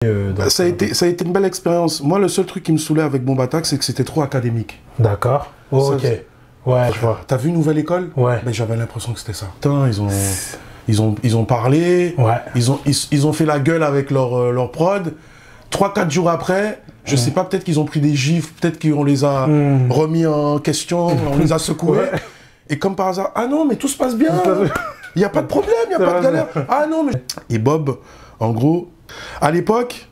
Ça a été une belle expérience. Moi, le seul truc qui me saoulait avec Bomb Attack, c'est que c'était trop académique. D'accord. Oh, ok. Ouais, je vois. T'as vu Nouvelle École? Ouais. Ben, j'avais l'impression que c'était ça. Putain, ils ont parlé. Ouais. Ils ont fait la gueule avec leur prod. 3-4 jours après, je sais pas, peut-être qu'ils ont pris des gifs, peut-être qu'on les a remis en question, on les a secoués. Ouais. Et comme par hasard, ah non, mais tout se passe bien. Il n'y a pas de problème, il n'y a pas de galère. Ah non, mais... Et Bob, en gros, à l'époque,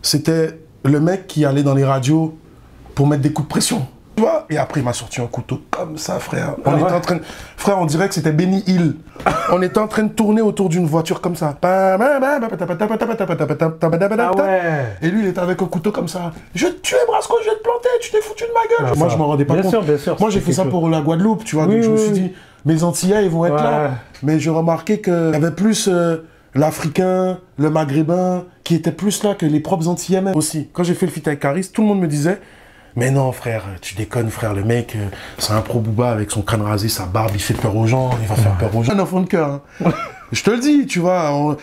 c'était le mec qui allait dans les radios pour mettre des coups de pression. Tu vois? Et après, il m'a sorti un couteau comme ça, frère. On était en train de... Frère, on dirait que c'était Benny Hill. On était en train de tourner autour d'une voiture comme ça. Ah ouais. Et lui, il était avec un couteau comme ça. Je vais te tuer, Brasco, je vais te planter, tu t'es foutu de ma gueule. Moi, je m'en rendais pas compte. Bien sûr. Moi, j'ai fait ça pour la Guadeloupe, tu vois. Donc, je me suis dit, mes Antillais, ils vont être là. Mais je remarquais qu'il y avait plus l'Africain, le Maghrébin, qui était plus là que les propres Antillais même aussi. Quand j'ai fait le feat avec Caris, tout le monde me disait, mais non, frère, tu déconnes, frère, le mec, c'est un pro Booba avec son crâne rasé, sa barbe, il fait peur aux gens, il va faire peur aux gens. Un enfant de cœur, hein. Je te le dis, tu vois,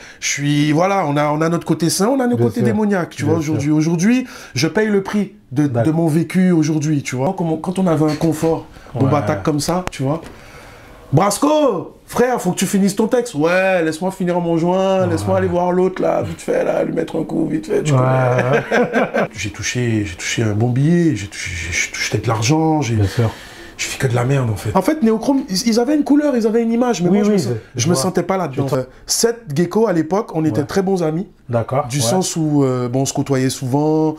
voilà, on a notre côté sain, on a notre côté démoniaque, tu vois, aujourd'hui. Aujourd'hui, je paye le prix de mon vécu aujourd'hui, tu vois. Quand on avait un confort, Bomb Attack comme ça, tu vois. Brasco, frère, faut que tu finisses ton texte. Ouais, laisse-moi finir mon joint, laisse-moi aller voir l'autre là, vite fait là, lui mettre un coup, vite fait, tu connais. J'ai touché un bon billet, j'ai touché de l'argent, j'ai fait que de la merde en fait. En fait, Néochrome, ils avaient une couleur, ils avaient une image, mais moi je me sentais pas là-dedans. Seth Gecko à l'époque, on était très bons amis. D'accord. Du sens où bon, on se côtoyait souvent,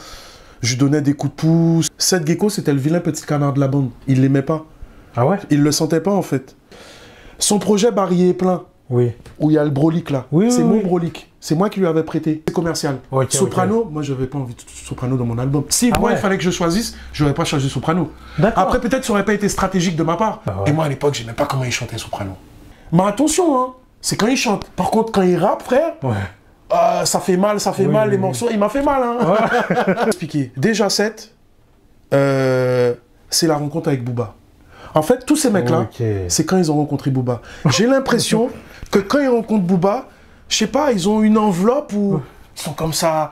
je lui donnais des coups de pouce. Seth Gecko, c'était le vilain petit canard de la bande. Il l'aimait pas. Ah ouais? Il le sentait pas en fait. Son projet Barrier et plein, où il y a le Brolic là, c'est mon Brolic. C'est moi qui lui avais prêté. C'est commercial. Soprano, moi j'avais pas envie de Soprano dans mon album. Si moi il fallait que je choisisse, j'aurais pas choisi Soprano. Après peut-être ça aurait pas été stratégique de ma part. Et moi à l'époque j'aimais pas comment il chantait Soprano. Mais attention, hein, c'est quand il chante. Par contre quand il rappe, frère, ça fait mal, les morceaux. Il m'a fait mal. Hein. Expliquer. Déjà 7, c'est la rencontre avec Booba. En fait, tous ces mecs-là, c'est quand ils ont rencontré Booba. J'ai l'impression que quand ils rencontrent Booba, je sais pas, ils ont une enveloppe où ils sont comme ça.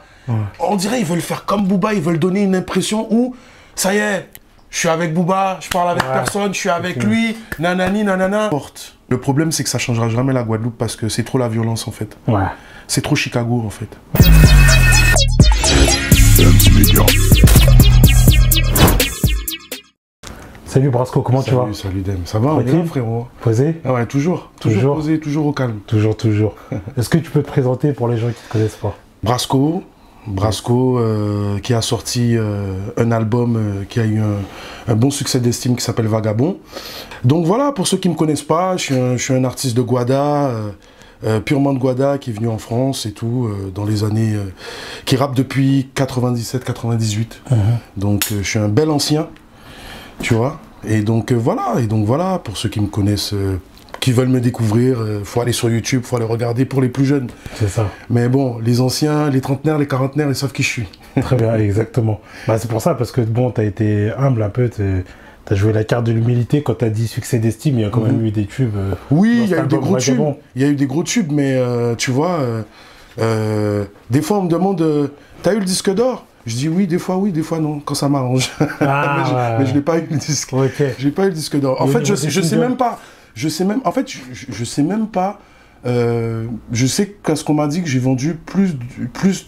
On dirait qu'ils veulent faire comme Booba, ils veulent donner une impression où, ça y est, je suis avec Booba, je parle avec personne, je suis avec lui, nanani, nanana. Le problème, c'est que ça changera jamais la Guadeloupe parce que c'est trop la violence en fait. C'est trop Chicago en fait. Salut Brasco, comment tu vas? Salut Dem, ça va, on est là frérot. Posé? Ah ouais, toujours posé, toujours au calme. Toujours. Est-ce que tu peux te présenter pour les gens qui ne te connaissent pas? Brasco, qui a sorti un album qui a eu un bon succès d'estime qui s'appelle Vagabond. Donc voilà, pour ceux qui ne me connaissent pas, je suis un artiste de Guada, purement de Guada, qui est venu en France et tout, dans les années... qui rappe depuis 97-98. Donc je suis un bel ancien. Tu vois, et donc voilà, pour ceux qui me connaissent, qui veulent me découvrir, faut aller sur YouTube, faut aller regarder pour les plus jeunes. C'est ça. Mais bon, les anciens, les trentenaires, les quarantenaires, ils savent qui je suis. Très bien, exactement. Bah, c'est pour ça, parce que bon, t'as été humble un peu, t'as joué la carte de l'humilité quand t'as dit succès d'estime, il y a quand même eu des tubes. Oui, il y a eu des gros tubes. Il y a eu des gros tubes, mais tu vois, des fois on me demande, t'as eu le disque d'or? Je dis oui, des fois non, quand ça m'arrange. Mais je n'ai pas eu le disque. J'ai pas eu le disque d'or. En fait, je sais même pas. Je sais même pas. Je sais qu'à ce qu'on m'a dit que j'ai vendu plus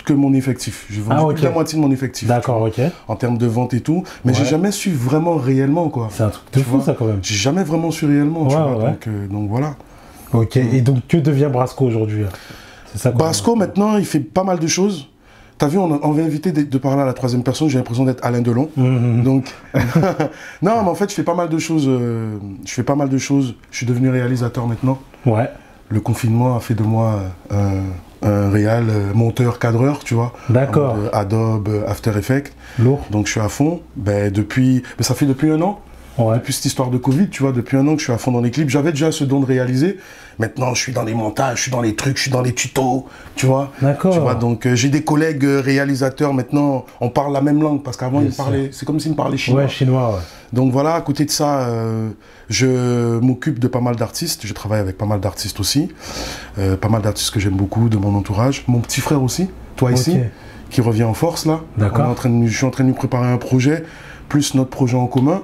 que mon effectif. J'ai vendu plus de la moitié de mon effectif. D'accord, en termes de vente et tout. Mais j'ai jamais su vraiment réellement quoi. C'est un truc de fou ça quand même. J'ai jamais vraiment su réellement. Tu vois, donc voilà. Ok. Et donc que devient Brasco aujourd'hui? Brasco maintenant, il fait pas mal de choses. T'as vu, on va éviter de parler à la troisième personne, j'ai l'impression d'être Alain Delon. Donc, non, mais en fait, je fais pas mal de choses. Je suis devenu réalisateur maintenant. Le confinement a fait de moi un réal monteur, cadreur, tu vois. D'accord. Adobe, After Effects. Lourd. Donc, je suis à fond. Mais ça fait depuis 1 an. Depuis cette histoire de Covid, tu vois, depuis 1 an que je suis à fond dans les clips. J'avais déjà ce don de réaliser. Maintenant, je suis dans les montages, je suis dans les trucs, je suis dans les tutos, tu vois. D'accord. Tu vois, donc j'ai des collègues réalisateurs maintenant, on parle la même langue parce qu'avant ils parlaient, c'est comme s'ils me parlaient chinois. Chinois. Donc voilà, à côté de ça, je m'occupe de pas mal d'artistes. Je travaille avec pas mal d'artistes aussi, pas mal d'artistes que j'aime beaucoup de mon entourage. Mon petit frère aussi, toi ici, qui revient en force là. D'accord. Je suis en train de lui préparer un projet, plus notre projet en commun.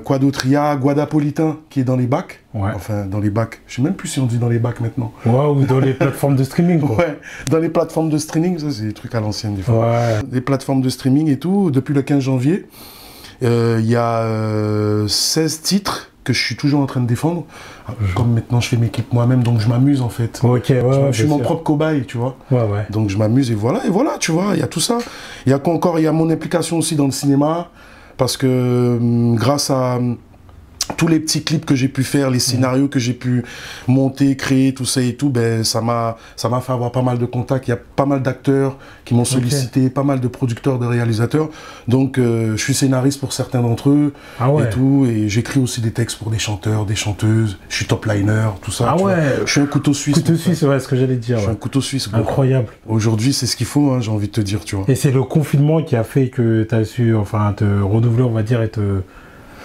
Quoi d'autre? Il y a Guadapolitain qui est dans les bacs. Ouais. Enfin, dans les bacs. Je sais même plus si on dit dans les bacs maintenant. Ouais, ou dans les plateformes de streaming, quoi. Ouais, dans les plateformes de streaming, ça c'est des trucs à l'ancienne des fois. Ouais. Les plateformes de streaming et tout, depuis le 15 janvier, il y a 16 titres que je suis toujours en train de défendre. Comme maintenant je fais mes clips moi-même, donc je m'amuse en fait. Ok, ouais, je suis mon propre cobaye, tu vois. Ouais, ouais. Donc je m'amuse et voilà, tu vois, il y a tout ça. Il y a quoi encore? Il y a mon implication aussi dans le cinéma, parce que grâce à tous les petits clips que j'ai pu faire, les scénarios que j'ai pu monter, créer, tout ça et tout, ben ça m'a fait avoir pas mal de contacts. Il y a pas mal d'acteurs qui m'ont sollicité, pas mal de producteurs, de réalisateurs. Donc je suis scénariste pour certains d'entre eux et tout, et j'écris aussi des textes pour des chanteurs, des chanteuses. Je suis top liner, tout ça. Ah ouais. Je suis un couteau suisse. Couteau suisse, ouais, ce que j'allais dire. Je suis un couteau suisse. Incroyable. Aujourd'hui, c'est ce qu'il faut, hein, j'ai envie de te dire, tu vois. Et c'est le confinement qui a fait que tu as su, enfin, te renouveler, on va dire, et te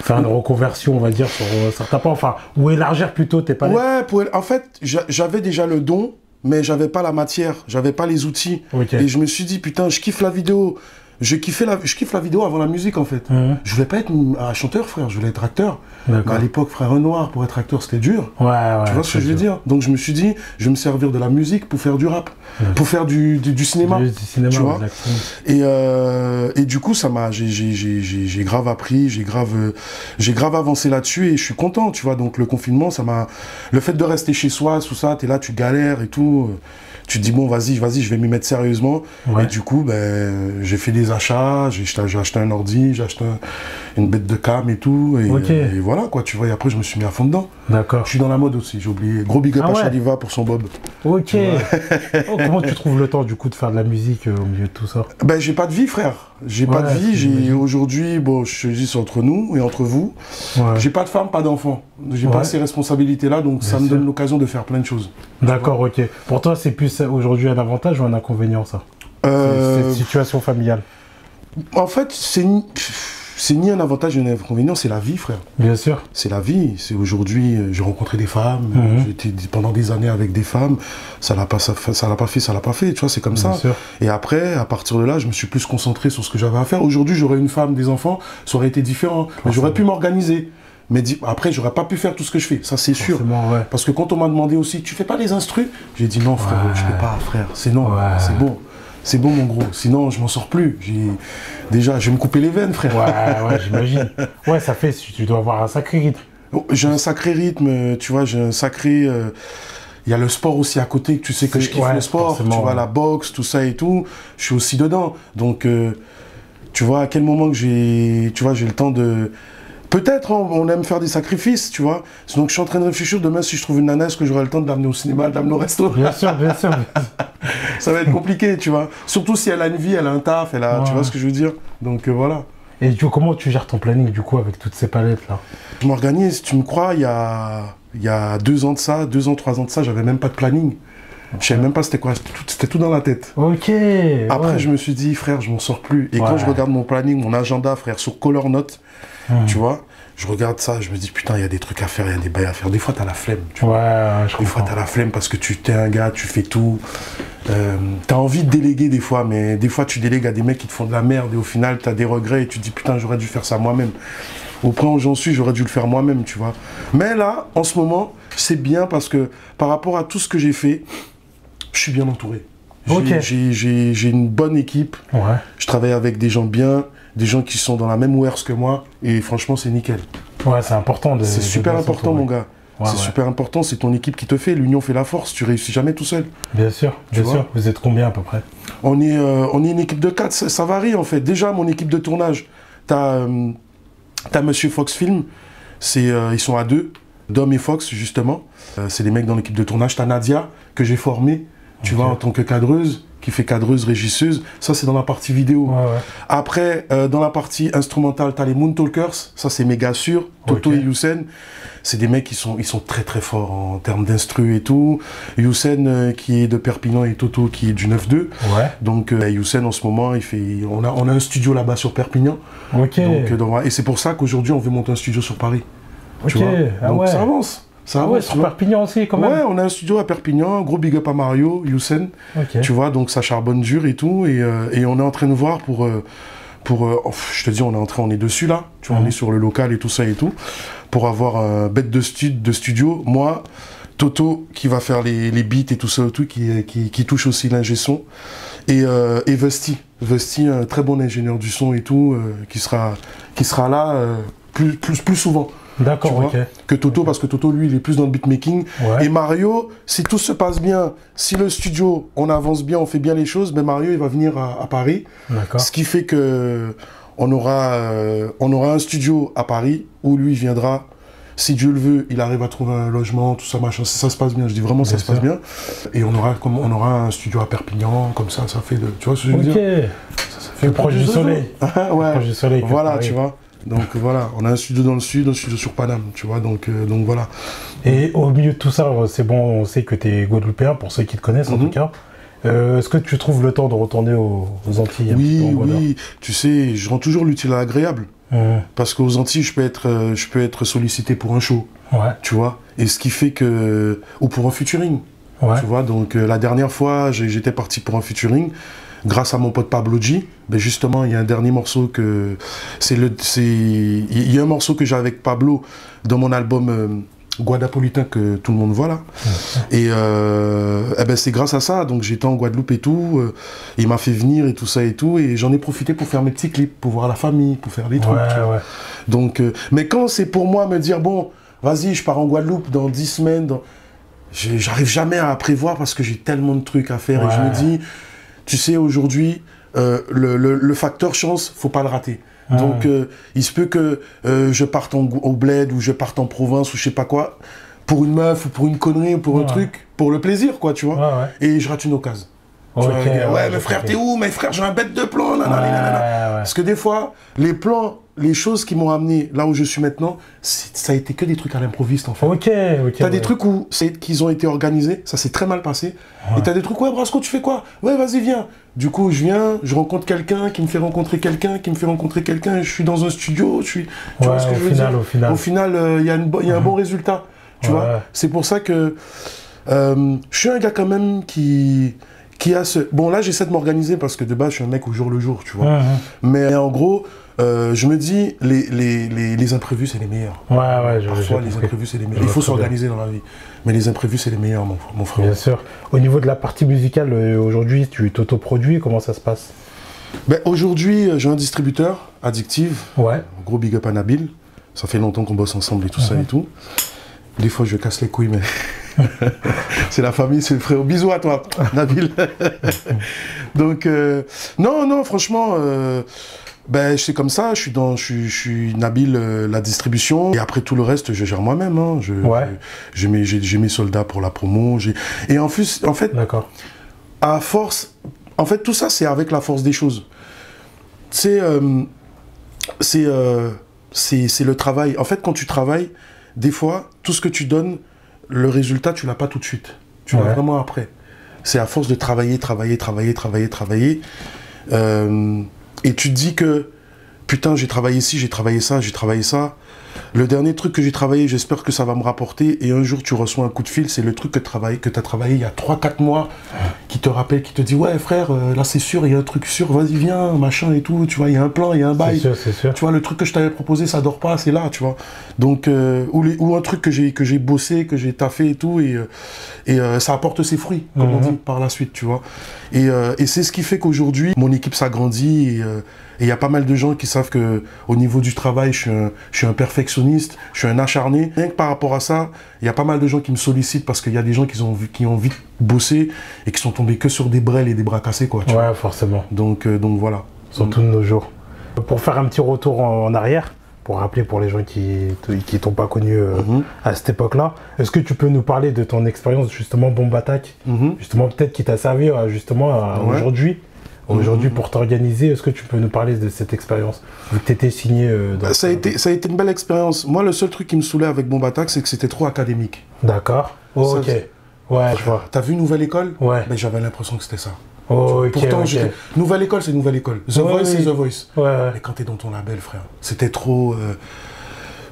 faire une reconversion, on va dire, sur certains points, enfin, ou élargir plutôt tes palettes. Ouais, en fait, j'avais déjà le don, mais j'avais pas la matière, j'avais pas les outils. Et je me suis dit, putain, je kiffe la vidéo. Je kiffe la vidéo avant la musique, en fait. Je voulais pas être un chanteur, frère, je voulais être acteur. Mais à l'époque, frère Renoir, pour être acteur, c'était dur. Ouais, tu vois ce que je veux dire? Donc je me suis dit, je vais me servir de la musique pour faire du rap, pour faire du cinéma. Du cinéma, tu vois. Et du coup, j'ai grave appris, j'ai grave avancé là-dessus et je suis content, tu vois. Donc le confinement, le fait de rester chez soi, tout ça, t'es là, tu galères et tout. Tu te dis, bon, vas-y, je vais m'y mettre sérieusement. Et du coup, ben, j'ai fait des achats, j'ai acheté un ordi, j'ai acheté une bête de cam et tout. Et voilà, quoi, tu vois. Et après, je me suis mis à fond dedans. D'accord. Je suis dans la mode aussi, j'ai oublié. Gros big up à Chaliva pour son bob. Ok. Comment tu trouves le temps, du coup, de faire de la musique au milieu de tout ça? Ben, j'ai pas de vie, frère. J'ai pas de vie. Aujourd'hui, bon, je te dis, c'est entre nous et entre vous. J'ai pas de femme, pas d'enfant. J'ai pas ces responsabilités-là, donc ça me donne l'occasion de faire plein de choses. D'accord, ok. Pour toi, c'est plus aujourd'hui un avantage ou un inconvénient, ça? Cette situation familiale? En fait, c'est ni un avantage ni un inconvénient, c'est la vie, frère. Bien sûr. C'est la vie. C'est aujourd'hui, j'ai rencontré des femmes, j'ai été pendant des années avec des femmes, ça l'a pas fait, tu vois, c'est comme ça. Sûr. Et après, à partir de là, je me suis plus concentré sur ce que j'avais à faire. Aujourd'hui, j'aurais une femme, des enfants, ça aurait été différent. Mais j'aurais pu m'organiser. Mais après, j'aurais pas pu faire tout ce que je fais, ça c'est sûr. Ouais. Parce que quand on m'a demandé aussi, tu fais pas les instrus? J'ai dit non, frère, je peux pas, frère. C'est non, c'est bon. C'est bon, mon gros. Sinon, je m'en sors plus. Déjà, je vais me couper les veines, frère. Ouais, j'imagine. Ouais, ça fait, tu dois avoir un sacré rythme. J'ai un sacré rythme, tu vois, j'ai un sacré... Il y a le sport aussi à côté, tu sais que je kiffe le sport, tu vois, la boxe, tout ça et tout. Je suis aussi dedans. Donc, tu vois, à quel moment que j'ai le temps de... Peut-être on aime faire des sacrifices, tu vois. Donc je suis en train de réfléchir, demain si je trouve une nana, est-ce que j'aurai le temps de l'amener au cinéma, de l'amener au resto? Bien sûr. Ça va être compliqué, tu vois. Surtout si elle a une vie, elle a un taf, tu vois ce que je veux dire. Donc voilà. Et du coup, comment tu gères ton planning du coup avec toutes ces palettes-là? Je m'organise, tu me crois, il y a 2 ans de ça, 2 ans, 3 ans de ça, j'avais même pas de planning. Je savais même pas c'était quoi, c'était tout dans la tête. Ok. Après, je me suis dit, frère, je m'en sors plus. Et quand je regarde mon planning, mon agenda, frère, sur Color Note, tu vois, je regarde ça, je me dis, putain, il y a des trucs à faire, il y a des bails à faire. Des fois, t'as la flemme, tu vois. Des fois, t'as la flemme parce que tu t'es un gars, tu fais tout. T'as envie de déléguer des fois, mais des fois, tu délègues à des mecs qui te font de la merde et au final, t'as des regrets et tu te dis, putain, j'aurais dû faire ça moi-même. Au point où j'en suis, j'aurais dû le faire moi-même, tu vois. Mais là, en ce moment, c'est bien parce que par rapport à tout ce que j'ai fait, je suis bien entouré. J'ai une bonne équipe. Je travaille avec des gens bien, des gens qui sont dans la même warehouse que moi. Et franchement, c'est nickel. Ouais, c'est important. C'est super important, mon gars. C'est super important. C'est ton équipe qui te fait. L'union fait la force. Tu réussis jamais tout seul. Bien sûr. Vous êtes combien à peu près? On est une équipe de 4. Ça varie en fait. Déjà, mon équipe de tournage, t'as Monsieur Fox Film. Ils sont à 2. Dom et Fox, justement. C'est des mecs dans l'équipe de tournage. T'as Nadia, que j'ai formée. Tu vois, en tant que cadreuse, qui fait cadreuse, régisseuse. Ça, c'est dans la partie vidéo. Après, dans la partie instrumentale, tu as les Moon Talkers. Ça, c'est méga sûr. Toto et Youssef. C'est des mecs qui sont très très forts en termes d'instru et tout. Youssef qui est de Perpignan et Toto qui est du 9-2. Donc, Youssef, en ce moment, on a un studio là-bas sur Perpignan. Donc, et c'est pour ça qu'aujourd'hui, on veut monter un studio sur Paris. Tu vois. Donc, ça avance. Ça Ah ouais, avance, sur tu vois. Perpignan aussi, quand même. Ouais, on a un studio à Perpignan, gros big up à Mario, Youssef, Ok. tu vois, donc ça charbonne dur et tout, et on est en train de voir je te dis, on est dessus là, tu vois, on est sur le local et tout ça et tout, pour avoir un bête de studio. Moi, Toto qui va faire les beats et tout ça et tout, qui touche aussi l'ingé son, et Vesti, un très bon ingénieur du son et tout, qui sera là plus souvent. D'accord, ok. Que Toto, parce que Toto, lui, il est plus dans le beatmaking. Ouais. Et Mario, si tout se passe bien, si le studio, on avance bien, on fait bien les choses, ben Mario, il va venir à Paris. D'accord. Ce qui fait que on aura un studio à Paris où lui viendra. Si Dieu le veut, il arrive à trouver un logement, tout ça, machin. Si ça se passe bien, je dis vraiment ça se passe bien. Et on aura un studio à Perpignan, comme ça fait de. Tu vois ce que je veux dire? Ok. Ça fait Proche du soleil. Ouais. Proche du soleil. Voilà, tu vois. Donc voilà, on a un studio dans le sud, un studio sur Paname, tu vois, donc voilà. Et au milieu de tout ça, c'est bon, on sait que tu es guadeloupéen, pour ceux qui te connaissent en tout cas. Est-ce que tu trouves le temps de retourner aux Antilles? Oui, tu sais, je rends toujours l'utile à l'agréable. Parce qu'aux Antilles, je peux être sollicité pour un show, tu vois, et ce qui fait que... Ou pour un featuring, tu vois, donc la dernière fois, j'étais parti pour un featuring, grâce à mon pote Pablo G, ben justement, il y a un dernier morceau que... Il y a un morceau que j'ai avec Pablo dans mon album Guadapolitain que tout le monde voit là. Et ben c'est grâce à ça, donc j'étais en Guadeloupe et tout, il m'a fait venir et tout ça et tout, et j'en ai profité pour faire mes petits clips, pour voir la famille, pour faire des trucs. Donc, mais quand c'est pour moi me dire, bon, vas-y, je pars en Guadeloupe dans 10 semaines, j'arrive jamais à prévoir parce que j'ai tellement de trucs à faire, et je me dis... Tu sais, aujourd'hui, le facteur chance, faut pas le rater. Donc, il se peut que je parte au bled ou je parte en province ou je sais pas quoi, pour une meuf ou pour une connerie ou pour un truc, pour le plaisir, quoi, tu vois. Et je rate une occasion. Mais frère, t'es où? Mais frère, j'ai un bête de plan. Parce que des fois, les plans, les choses qui m'ont amené là où je suis maintenant, ça a été que des trucs à l'improviste en fait. T'as des trucs qu'ils ont été organisés, ça s'est très mal passé. Et t'as des trucs, ouais, Brasco, tu fais quoi? Ouais, vas-y, viens. Du coup, je viens, je rencontre quelqu'un qui me fait rencontrer quelqu'un, qui me fait rencontrer quelqu'un, et je suis dans un studio, tu vois ce que je veux dire? Au final, il y a un bon résultat. Tu vois? C'est pour ça que je suis un gars quand même qui a ce... Bon, là, j'essaie de m'organiser parce que de base, je suis un mec au jour le jour, tu vois. Mais en gros, je me dis, les imprévus, c'est les meilleurs. Parfois, les imprévus, c'est les meilleurs. Il faut s'organiser dans la vie. Mais les imprévus, c'est les meilleurs, mon frère. Bien sûr. Au niveau de la partie musicale, aujourd'hui, tu t'autoproduis, comment ça se passe? Ben, aujourd'hui, j'ai un distributeur, Addictive. Gros big up à Nabil. Ça fait longtemps qu'on bosse ensemble et tout ça et tout. Des fois, je casse les couilles, mais... c'est la famille, c'est le frère. Bisous à toi, Nabil. Donc, non, franchement, ben, c'est comme ça. Je suis Nabil, la distribution. Et après, tout le reste, je gère moi-même. Hein. J'ai mes soldats pour la promo. Et en fait, à force... En fait, tout ça, c'est avec la force des choses. C'est le travail. En fait, quand tu travailles, des fois, tout ce que tu donnes, le résultat, tu l'as pas tout de suite. Tu l'as vraiment après. C'est à force de travailler. Et tu te dis que, putain, j'ai travaillé ci, j'ai travaillé ça. Le dernier truc que j'ai travaillé, j'espère que ça va me rapporter. Et un jour, tu reçois un coup de fil, c'est le truc que tu as travaillé il y a 3-4 mois, qui te rappelle, qui te dit, ouais, frère, là, c'est sûr, il y a un truc sûr, vas-y, viens, machin et tout. Tu vois, il y a un plan, il y a un bail. C'est sûr. Tu vois, le truc que je t'avais proposé, ça dort pas, c'est là, tu vois. Donc, ou un truc que j'ai bossé, que j'ai taffé et tout, et ça apporte ses fruits, comme on dit, par la suite, tu vois. Et c'est ce qui fait qu'aujourd'hui, mon équipe s'agrandit, et il y a pas mal de gens qui savent que au niveau du travail, je suis un perfectionniste, je suis un acharné. Rien que par rapport à ça, il y a pas mal de gens qui me sollicitent parce qu'il y a des gens qui ont envie de bosser et qui sont tombés que sur des brels et des bras cassés, quoi. Tu vois. Forcément. Donc voilà. Surtout de nos jours. Pour faire un petit retour en arrière, pour rappeler pour les gens qui t'ont pas connu à cette époque-là, est-ce que tu peux nous parler de ton expérience justement Bombe Attack, justement peut-être qui t'a servi aujourd'hui? Aujourd'hui, pour t'organiser, est-ce que tu peux nous parler de cette expérience? Vu que tu étais signé ça a été une belle expérience. Moi, le seul truc qui me saoulait avec Bombe Attack, c'est que c'était trop académique. D'accord. Ok. Ouais, je vois. T'as vu Nouvelle École? Ouais. Ben, j'avais l'impression que c'était ça. Pourtant, Nouvelle École, c'est Nouvelle École. The Voice, c'est The Voice. Ouais. Mais quand t'es dans ton label, frère, c'était trop...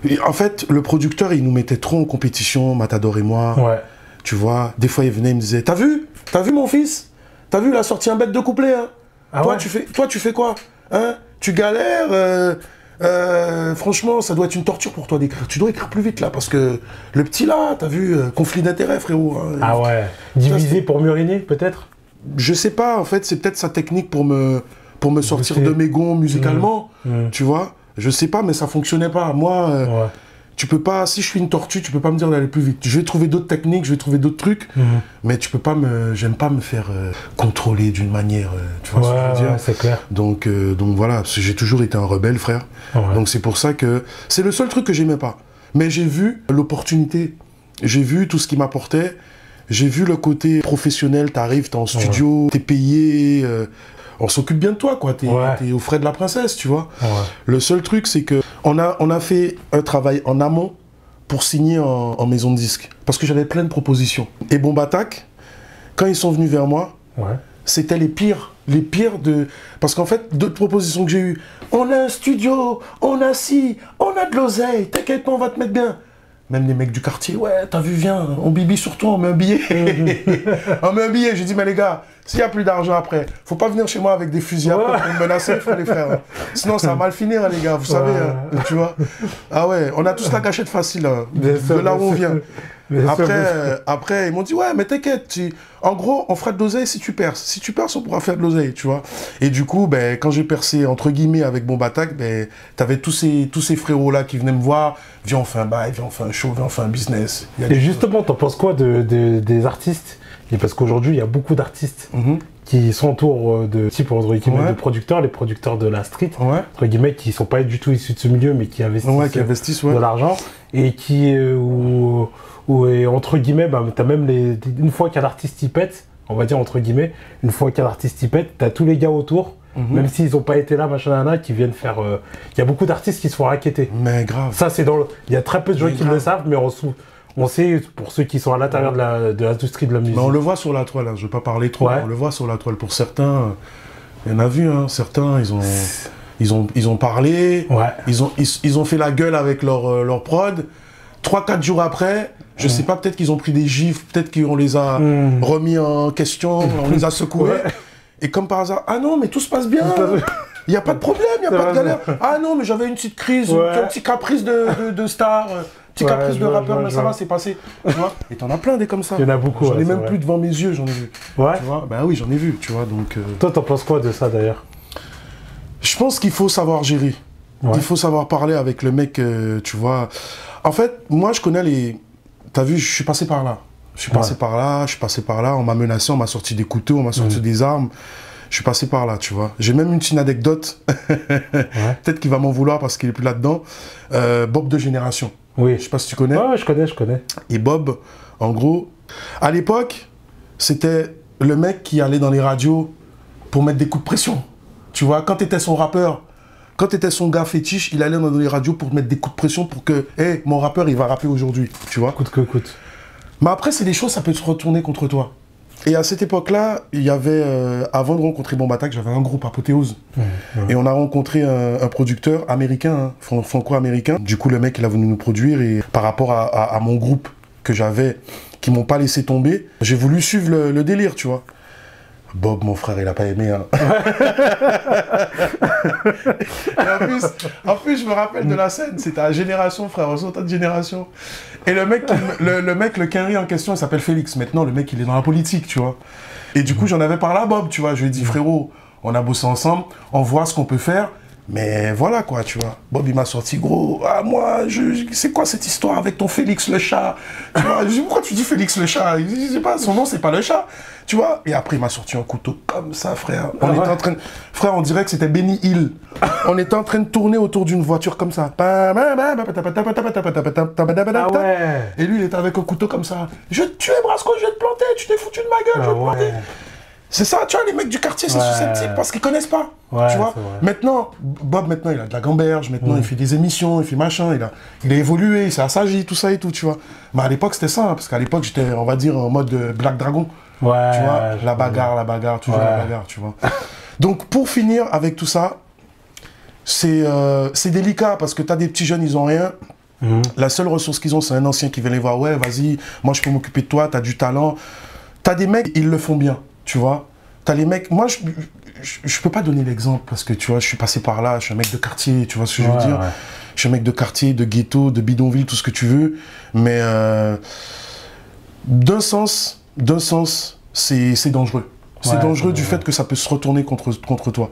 Et en fait, le producteur, il nous mettait trop en compétition, Matador et moi. Ouais. Tu vois, des fois, il venait, il me disait, t'as vu mon fils? T'as vu, il a sorti un bête de couplet, hein? Ah toi, ouais. tu fais quoi? Hein? Tu galères, franchement, ça doit être une torture pour toi d'écrire. Tu dois écrire plus vite, là, parce que le petit, là, t'as vu, conflit d'intérêts, frérot. Hein. Ah ouais. Diviser pour mieux régner, peut-être? Je sais pas, en fait, c'est peut-être sa technique pour me sortir de mes gonds musicalement, tu vois. Je sais pas, mais ça fonctionnait pas. Moi, Ouais. tu peux pas, si je suis une tortue, tu peux pas me dire d'aller plus vite. Je vais trouver d'autres techniques, je vais trouver d'autres trucs, mais tu peux pas j'aime pas me faire contrôler d'une manière, tu vois ce que je veux dire. Ouais, c'est clair. Donc voilà, parce que j'ai toujours été un rebelle, frère. Ouais. Donc c'est pour ça que, c'est le seul truc que j'aimais pas. Mais j'ai vu l'opportunité, j'ai vu tout ce qui m'apportait, j'ai vu le côté professionnel, t'arrives, t'es en studio, t'es payé, on s'occupe bien de toi, quoi. T'es aux frais de la princesse, tu vois. Ouais. Le seul truc, c'est que on a fait un travail en amont pour signer en maison de disque. Parce que j'avais plein de propositions. Et Bomb Attack, quand ils sont venus vers moi, c'était les pires de... Parce qu'en fait, d'autres propositions que j'ai eues, on a un studio, on a ci, on a de l'oseille, t'inquiète pas, on va te mettre bien. Même les mecs du quartier, ouais, t'as vu, viens, on bibi sur toi, on met un billet. On met un billet, j'ai dit, mais les gars, s'il n'y a plus d'argent après, faut pas venir chez moi avec des fusils après pour me menacer, frère les frères. Sinon, ça va mal finir, hein, les gars, vous savez, hein, tu vois. Ah ouais, on a tous la gâchette facile, hein, de là où on vient. Après, ils m'ont dit, ouais, mais t'inquiète, en gros, on fera de l'oseille si tu perces. Si tu perces, on pourra faire de l'oseille, tu vois. Et du coup, ben, quand j'ai percé, entre guillemets, avec Bomb Attack, ben, t'avais tous ces frérots-là qui venaient me voir, viens, on fait un bail, viens, on fait un show, viens, on fait un business. Et justement, t'en penses quoi des artistes? Et parce qu'aujourd'hui, il y a beaucoup d'artistes qui sont autour de type, entre guillemets, de producteurs, les producteurs de la street, entre guillemets, qui sont pas du tout issus de ce milieu, mais qui investissent, de l'argent, et qui... et entre guillemets, bah, t'as même une fois qu'un artiste y pète, on va dire entre guillemets, une fois qu'un artiste y pète, t'as tous les gars autour, même s'ils n'ont pas été là, machin, qui viennent faire... Il y a beaucoup d'artistes qui se font raqueter. Mais grave. Ça, c'est dans il y a très peu de gens qui le savent, mais on sait, pour ceux qui sont à l'intérieur de l'industrie de la musique. Mais on le voit sur la toile, hein. Je ne veux pas parler trop, on le voit sur la toile. Pour certains, il y en a vu, hein. Certains, ils ont parlé, ils ont fait la gueule avec leur prod. 3-4 jours après, je sais pas, peut-être qu'ils ont pris des gifs, peut-être qu'on les a remis en question, on les a secoués. Et comme par hasard, ah non, mais tout se passe bien, il n'y a pas de problème, il n'y a pas de galère. Ah non, mais j'avais une petite crise, un petit caprice de star, petit caprice de rappeur, mais ça va, c'est passé. Tu vois. Et t'en as plein des comme ça. Il y en a beaucoup. J'en ai même plus devant mes yeux, j'en ai vu. Ouais. Tu vois, bah oui, j'en ai vu, tu vois, donc... Toi, t'en penses quoi de ça, d'ailleurs? Je pense qu'il faut savoir gérer. Il faut savoir parler avec le mec, tu vois. En fait, moi, je connais les... T'as vu, je suis passé par là. Je suis passé par là, on m'a menacé, on m'a sorti des couteaux, on m'a sorti des armes. Je suis passé par là, tu vois. J'ai même une petite anecdote. Peut-être qu'il va m'en vouloir parce qu'il est plus là-dedans. Bob de Génération. Oui. Je sais pas si tu connais. Ouais, je connais. Et Bob, en gros, à l'époque, c'était le mec qui allait dans les radios pour mettre des coups de pression. Tu vois, quand t'étais son rappeur, quand t'étais son gars fétiche, il allait dans les radios pour te mettre des coups de pression pour que, hey, mon rappeur, il va rapper aujourd'hui, tu vois. Coûte que coûte. Mais après, c'est des choses, ça peut se retourner contre toi. Et à cette époque-là, il y avait, avant de rencontrer Bomb Attack, j'avais un groupe, Apothéose. Et on a rencontré un producteur américain, hein, franco-américain. Du coup, le mec, il a venu nous produire. Et par rapport à mon groupe que j'avais, qui m'ont pas laissé tomber, j'ai voulu suivre le délire, tu vois. Bob, mon frère, il a pas aimé. Hein. en plus, je me rappelle de la scène. C'était à Génération, frère, on sortait de Génération. Et le mec, le quinri en question, il s'appelle Félix. Maintenant, le mec, il est dans la politique, tu vois. Et du coup, j'en avais parlé à Bob, tu vois. Je lui ai dit, frérot, on a bossé ensemble, on voit ce qu'on peut faire. Mais voilà, quoi, tu vois. Bob, il m'a sorti, gros, ah, moi, c'est quoi cette histoire avec ton Félix le chat? Tu vois, je dis, pourquoi tu dis Félix le chat? Je sais pas, son nom, c'est pas le chat. Tu vois. Et après, il m'a sorti un couteau comme ça, frère. On était en train de... Frère, on dirait que c'était Benny Hill. On était en train de tourner autour d'une voiture comme ça. Ah ouais. Et lui, il était avec un couteau comme ça. Je vais te tuer, Brasco, je vais te planter, tu t'es foutu de ma gueule, je vais te planter. C'est ça, tu vois, les mecs du quartier, c'est susceptible parce qu'ils connaissent pas. Tu vois. Maintenant, Bob, maintenant, il a de la gamberge, maintenant, il fait des émissions, il fait machin, il a évolué, il s'est assagi, tout ça et tout, tu vois. Mais à l'époque, c'était ça, hein, parce qu'à l'époque, j'étais, on va dire, en mode Black Dragon. Tu vois, la bagarre, toujours la bagarre, tu vois. Donc, pour finir avec tout ça, c'est délicat parce que t'as des petits jeunes, ils ont rien. La seule ressource qu'ils ont, c'est un ancien qui vient les voir. Ouais, vas-y, moi je peux m'occuper de toi, t'as du talent. T'as des mecs, ils le font bien, tu vois. T'as les mecs, moi je peux pas donner l'exemple parce que tu vois, je suis passé par là, je suis un mec de quartier, tu vois ce que je veux dire. Je suis un mec de quartier, de ghetto, de bidonville, tout ce que tu veux. Mais d'un sens, c'est dangereux. C'est dangereux du fait que ça peut se retourner contre toi.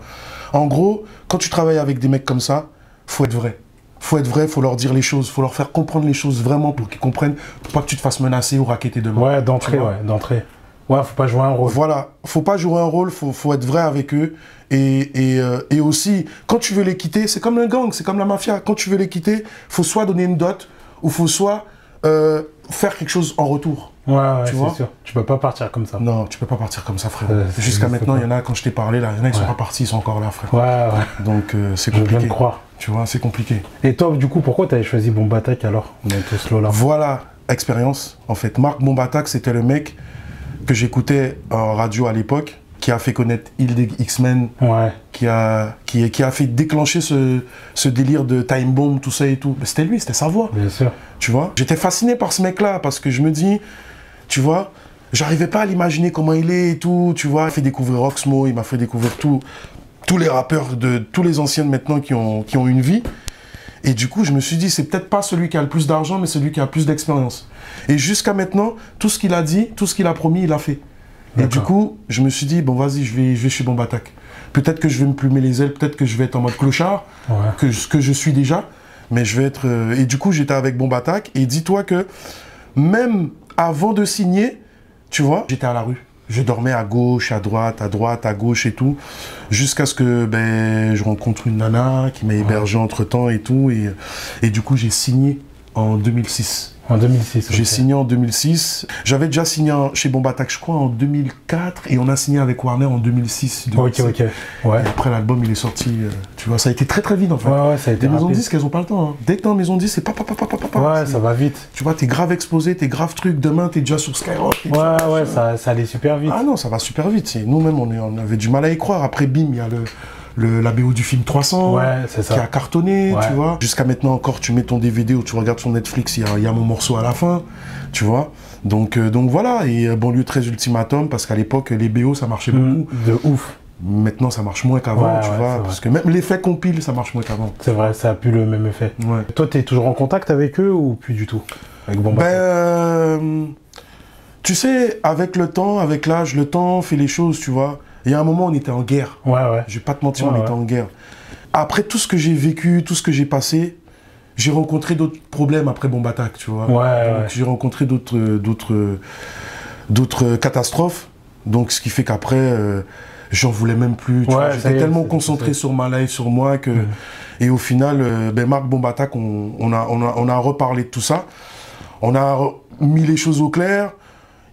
En gros, quand tu travailles avec des mecs comme ça, faut être vrai. Faut être vrai, faut leur dire les choses, faut leur faire comprendre les choses vraiment pour qu'ils comprennent, pour pas que tu te fasses menacer ou raqueter demain. Ouais, d'entrée, d'entrée. Ouais, faut pas jouer un rôle. Voilà, faut pas jouer un rôle, faut être vrai avec eux. Et aussi, quand tu veux les quitter, c'est comme un gang, c'est comme la mafia. Quand tu veux les quitter, faut soit donner une dot, ou faut soit faire quelque chose en retour. Ouais, c'est sûr. Tu peux pas partir comme ça. Non, tu peux pas partir comme ça, frère. Jusqu'à maintenant, il y en a, quand je t'ai parlé, là, il y en a qui sont pas partis, ils sont encore là, frère. Ouais. Donc, c'est compliqué. Je viens de croire. Tu vois, c'est compliqué. Et toi, du coup, pourquoi tu avais choisi Bombatak alors, dans tout ce lot-là? Voilà, expérience, en fait. Marc Bombatak, c'était le mec que j'écoutais en radio à l'époque, qui a fait connaître Hilde X-Men, qui a fait déclencher ce délire de Time Bomb, tout ça et tout. C'était lui, c'était sa voix. Bien sûr. Tu vois, j'étais fasciné par ce mec-là, parce que je me dis, tu vois, j'arrivais pas à l'imaginer comment il est et tout, tu vois. Il m'a fait découvrir Oxmo, il m'a fait découvrir tous les rappeurs, tous les anciens de maintenant qui ont une vie. Et du coup, je me suis dit, c'est peut-être pas celui qui a le plus d'argent, mais celui qui a le plus d'expérience. Et jusqu'à maintenant, tout ce qu'il a dit, tout ce qu'il a promis, il a fait. Et du coup, je me suis dit, bon, vas-y, je vais chez Bombatak. Peut-être que je vais me plumer les ailes, peut-être que je vais être en mode clochard, que je suis déjà, mais je vais être... Et du coup, j'étais avec Bombatak, et dis-toi que même avant de signer, tu vois, j'étais à la rue. Je dormais à gauche, à droite, à gauche et tout, jusqu'à ce que je rencontre une nana qui m'a hébergé entre-temps et tout, et du coup, j'ai signé en 2006. En 2006. J'ai signé en 2006. J'avais déjà signé chez Bombatak, je crois, en 2004, et on a signé avec Warner en 2006. Ok. Ouais. Et après, l'album, il est sorti. Tu vois, ça a été très très vite en fait. Ouais, ça a été les maisons de disques, elles n'ont pas le temps. Hein. Dès que t'es en maison de disques, c'est pas. Ouais, ça va vite. Tu vois, t'es grave exposé, t'es grave truc. Demain, t'es déjà sur Skyrock. Ouais, ça allait super vite. Ah non, ça va super vite. Nous-mêmes, on avait du mal à y croire. Après, bim, il y a la BO du film 300, qui a cartonné, tu vois. Jusqu'à maintenant encore, tu mets ton DVD ou tu regardes sur Netflix, il y a mon morceau à la fin, tu vois. Donc voilà, et Banlieue 13 Ultimatum, parce qu'à l'époque, les BO, ça marchait beaucoup. De ouf. Maintenant, ça marche moins qu'avant, tu vois, parce que même l'effet compile, ça marche moins qu'avant. C'est vrai, ça a plus le même effet. Ouais. Toi, t'es toujours en contact avec eux ou plus du tout? Avec Bombatak? Tu sais, avec le temps, avec l'âge, le temps fait les choses, tu vois. Il y a un moment, on était en guerre. Ouais. Je vais pas te mentir, on était en guerre. Après tout ce que j'ai vécu, tout ce que j'ai passé, j'ai rencontré d'autres problèmes après Bombatak, tu vois. J'ai rencontré d'autres catastrophes. Donc, ce qui fait qu'après, j'en voulais même plus. J'étais tellement concentré sur ma life, sur moi, que... Et au final, Marc Bombatak, on a reparlé de tout ça. On a mis les choses au clair.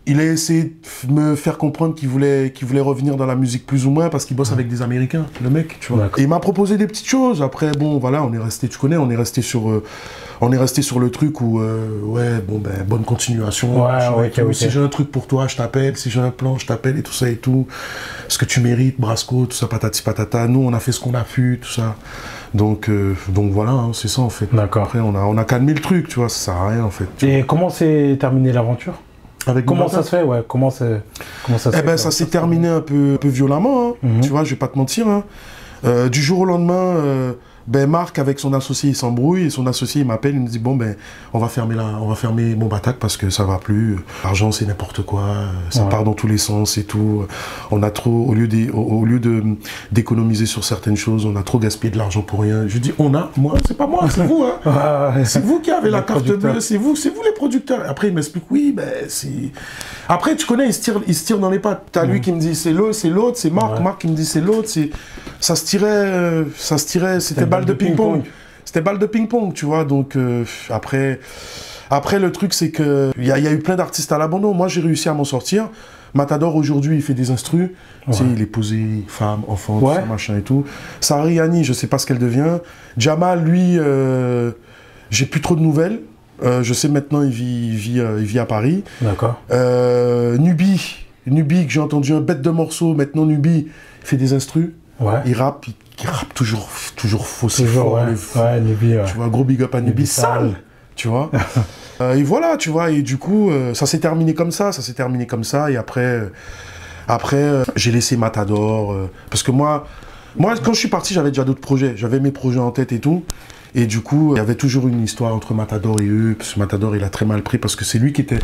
Il a essayé de me faire comprendre qu'il voulait revenir dans la musique plus ou moins parce qu'il bosse avec des Américains, le mec, tu vois. Et il m'a proposé des petites choses. Après, bon, voilà, on est resté, tu connais, on est resté sur le truc où, bonne continuation. Si j'ai un truc pour toi, je t'appelle. Si j'ai un plan, je t'appelle et tout ça et tout. Ce que tu mérites, Brasco, tout ça, patati patata. Nous, on a fait ce qu'on a pu, tout ça. Donc voilà, hein, c'est ça en fait. D'accord. Après, on a calmé le truc, tu vois, ça sert à rien en fait. Et comment s'est terminée l'aventure? Comment ça se fait, comment ça se fait? Ça s'est terminé un peu violemment, hein. Tu vois, je vais pas te mentir. Hein. Du jour au lendemain, Marc avec son associé il s'embrouille et son associé il m'appelle, il me dit bon on va fermer Bombatak parce que ça va plus. L'argent c'est n'importe quoi, ça part dans tous les sens et tout. On a trop, au lieu d'économiser sur certaines choses, on a trop gaspillé de l'argent pour rien. Je dis moi c'est pas moi, c'est vous, hein. C'est vous qui avez la carte bleue, c'est vous les producteurs. Après il m'explique c'est. Après tu connais, il se tire dans les pattes. T'as lui qui me dit c'est l'autre, c'est Marc qui me dit c'est l'autre, ça se tirait, c'était balle de ping-pong. C'était balle de ping-pong, tu vois. Donc, après, le truc, c'est qu'il y a eu plein d'artistes à l'abandon. Moi, j'ai réussi à m'en sortir. Matador, aujourd'hui, il fait des instrus. Tu sais, il est posé, femme, enfant, tout ça, machin et tout. Sariani, je sais pas ce qu'elle devient. Jamal, lui, j'ai plus trop de nouvelles. Je sais maintenant, il vit à Paris. D'accord. Nubi, que j'ai entendu un bête de morceaux. Maintenant, Nubi, il fait des instrus. Il rappe toujours faux. Nubi, Tu vois, gros big up à Nubi. tu vois. Et voilà, tu vois, et du coup, ça s'est terminé comme ça, et après, j'ai laissé Matador, parce que moi, quand je suis parti, j'avais déjà d'autres projets, j'avais mes projets en tête et tout, et du coup, il y avait toujours une histoire entre Matador et eux, parce que Matador, il a très mal pris, parce que c'est lui qui était,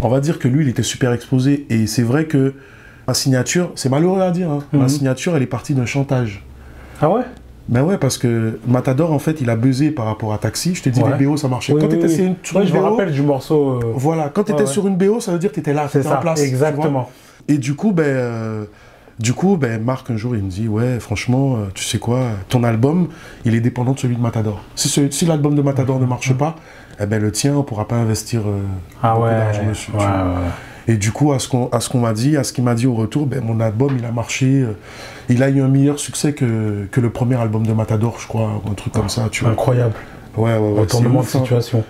on va dire que lui, il était super exposé, et c'est vrai que ma signature, c'est malheureux à dire, hein, ma signature, elle est partie d'un chantage. Ah ouais? Ben ouais, parce que Matador, en fait, il a buzzé par rapport à Taxi. Je t'ai dit, les BO, ça marchait. Quand tu étais sur une BO... je me rappelle du morceau... Voilà, quand tu étais sur une BO, ça veut dire que tu étais là, tu étais en place. Exactement. Et du coup, Marc, un jour, il me dit, ouais, franchement, tu sais quoi, ton album, il est dépendant de celui de Matador. Si l'album de Matador ne marche pas, eh ben, le tien, on ne pourra pas investir beaucoup d'argent dessus. Et du coup, à ce qu'il m'a dit au retour, mon album, il a marché, il a eu un meilleur succès que le premier album de Matador, je crois, ou un truc comme ça, tu vois. Incroyable. Ouais. Retournement de situation.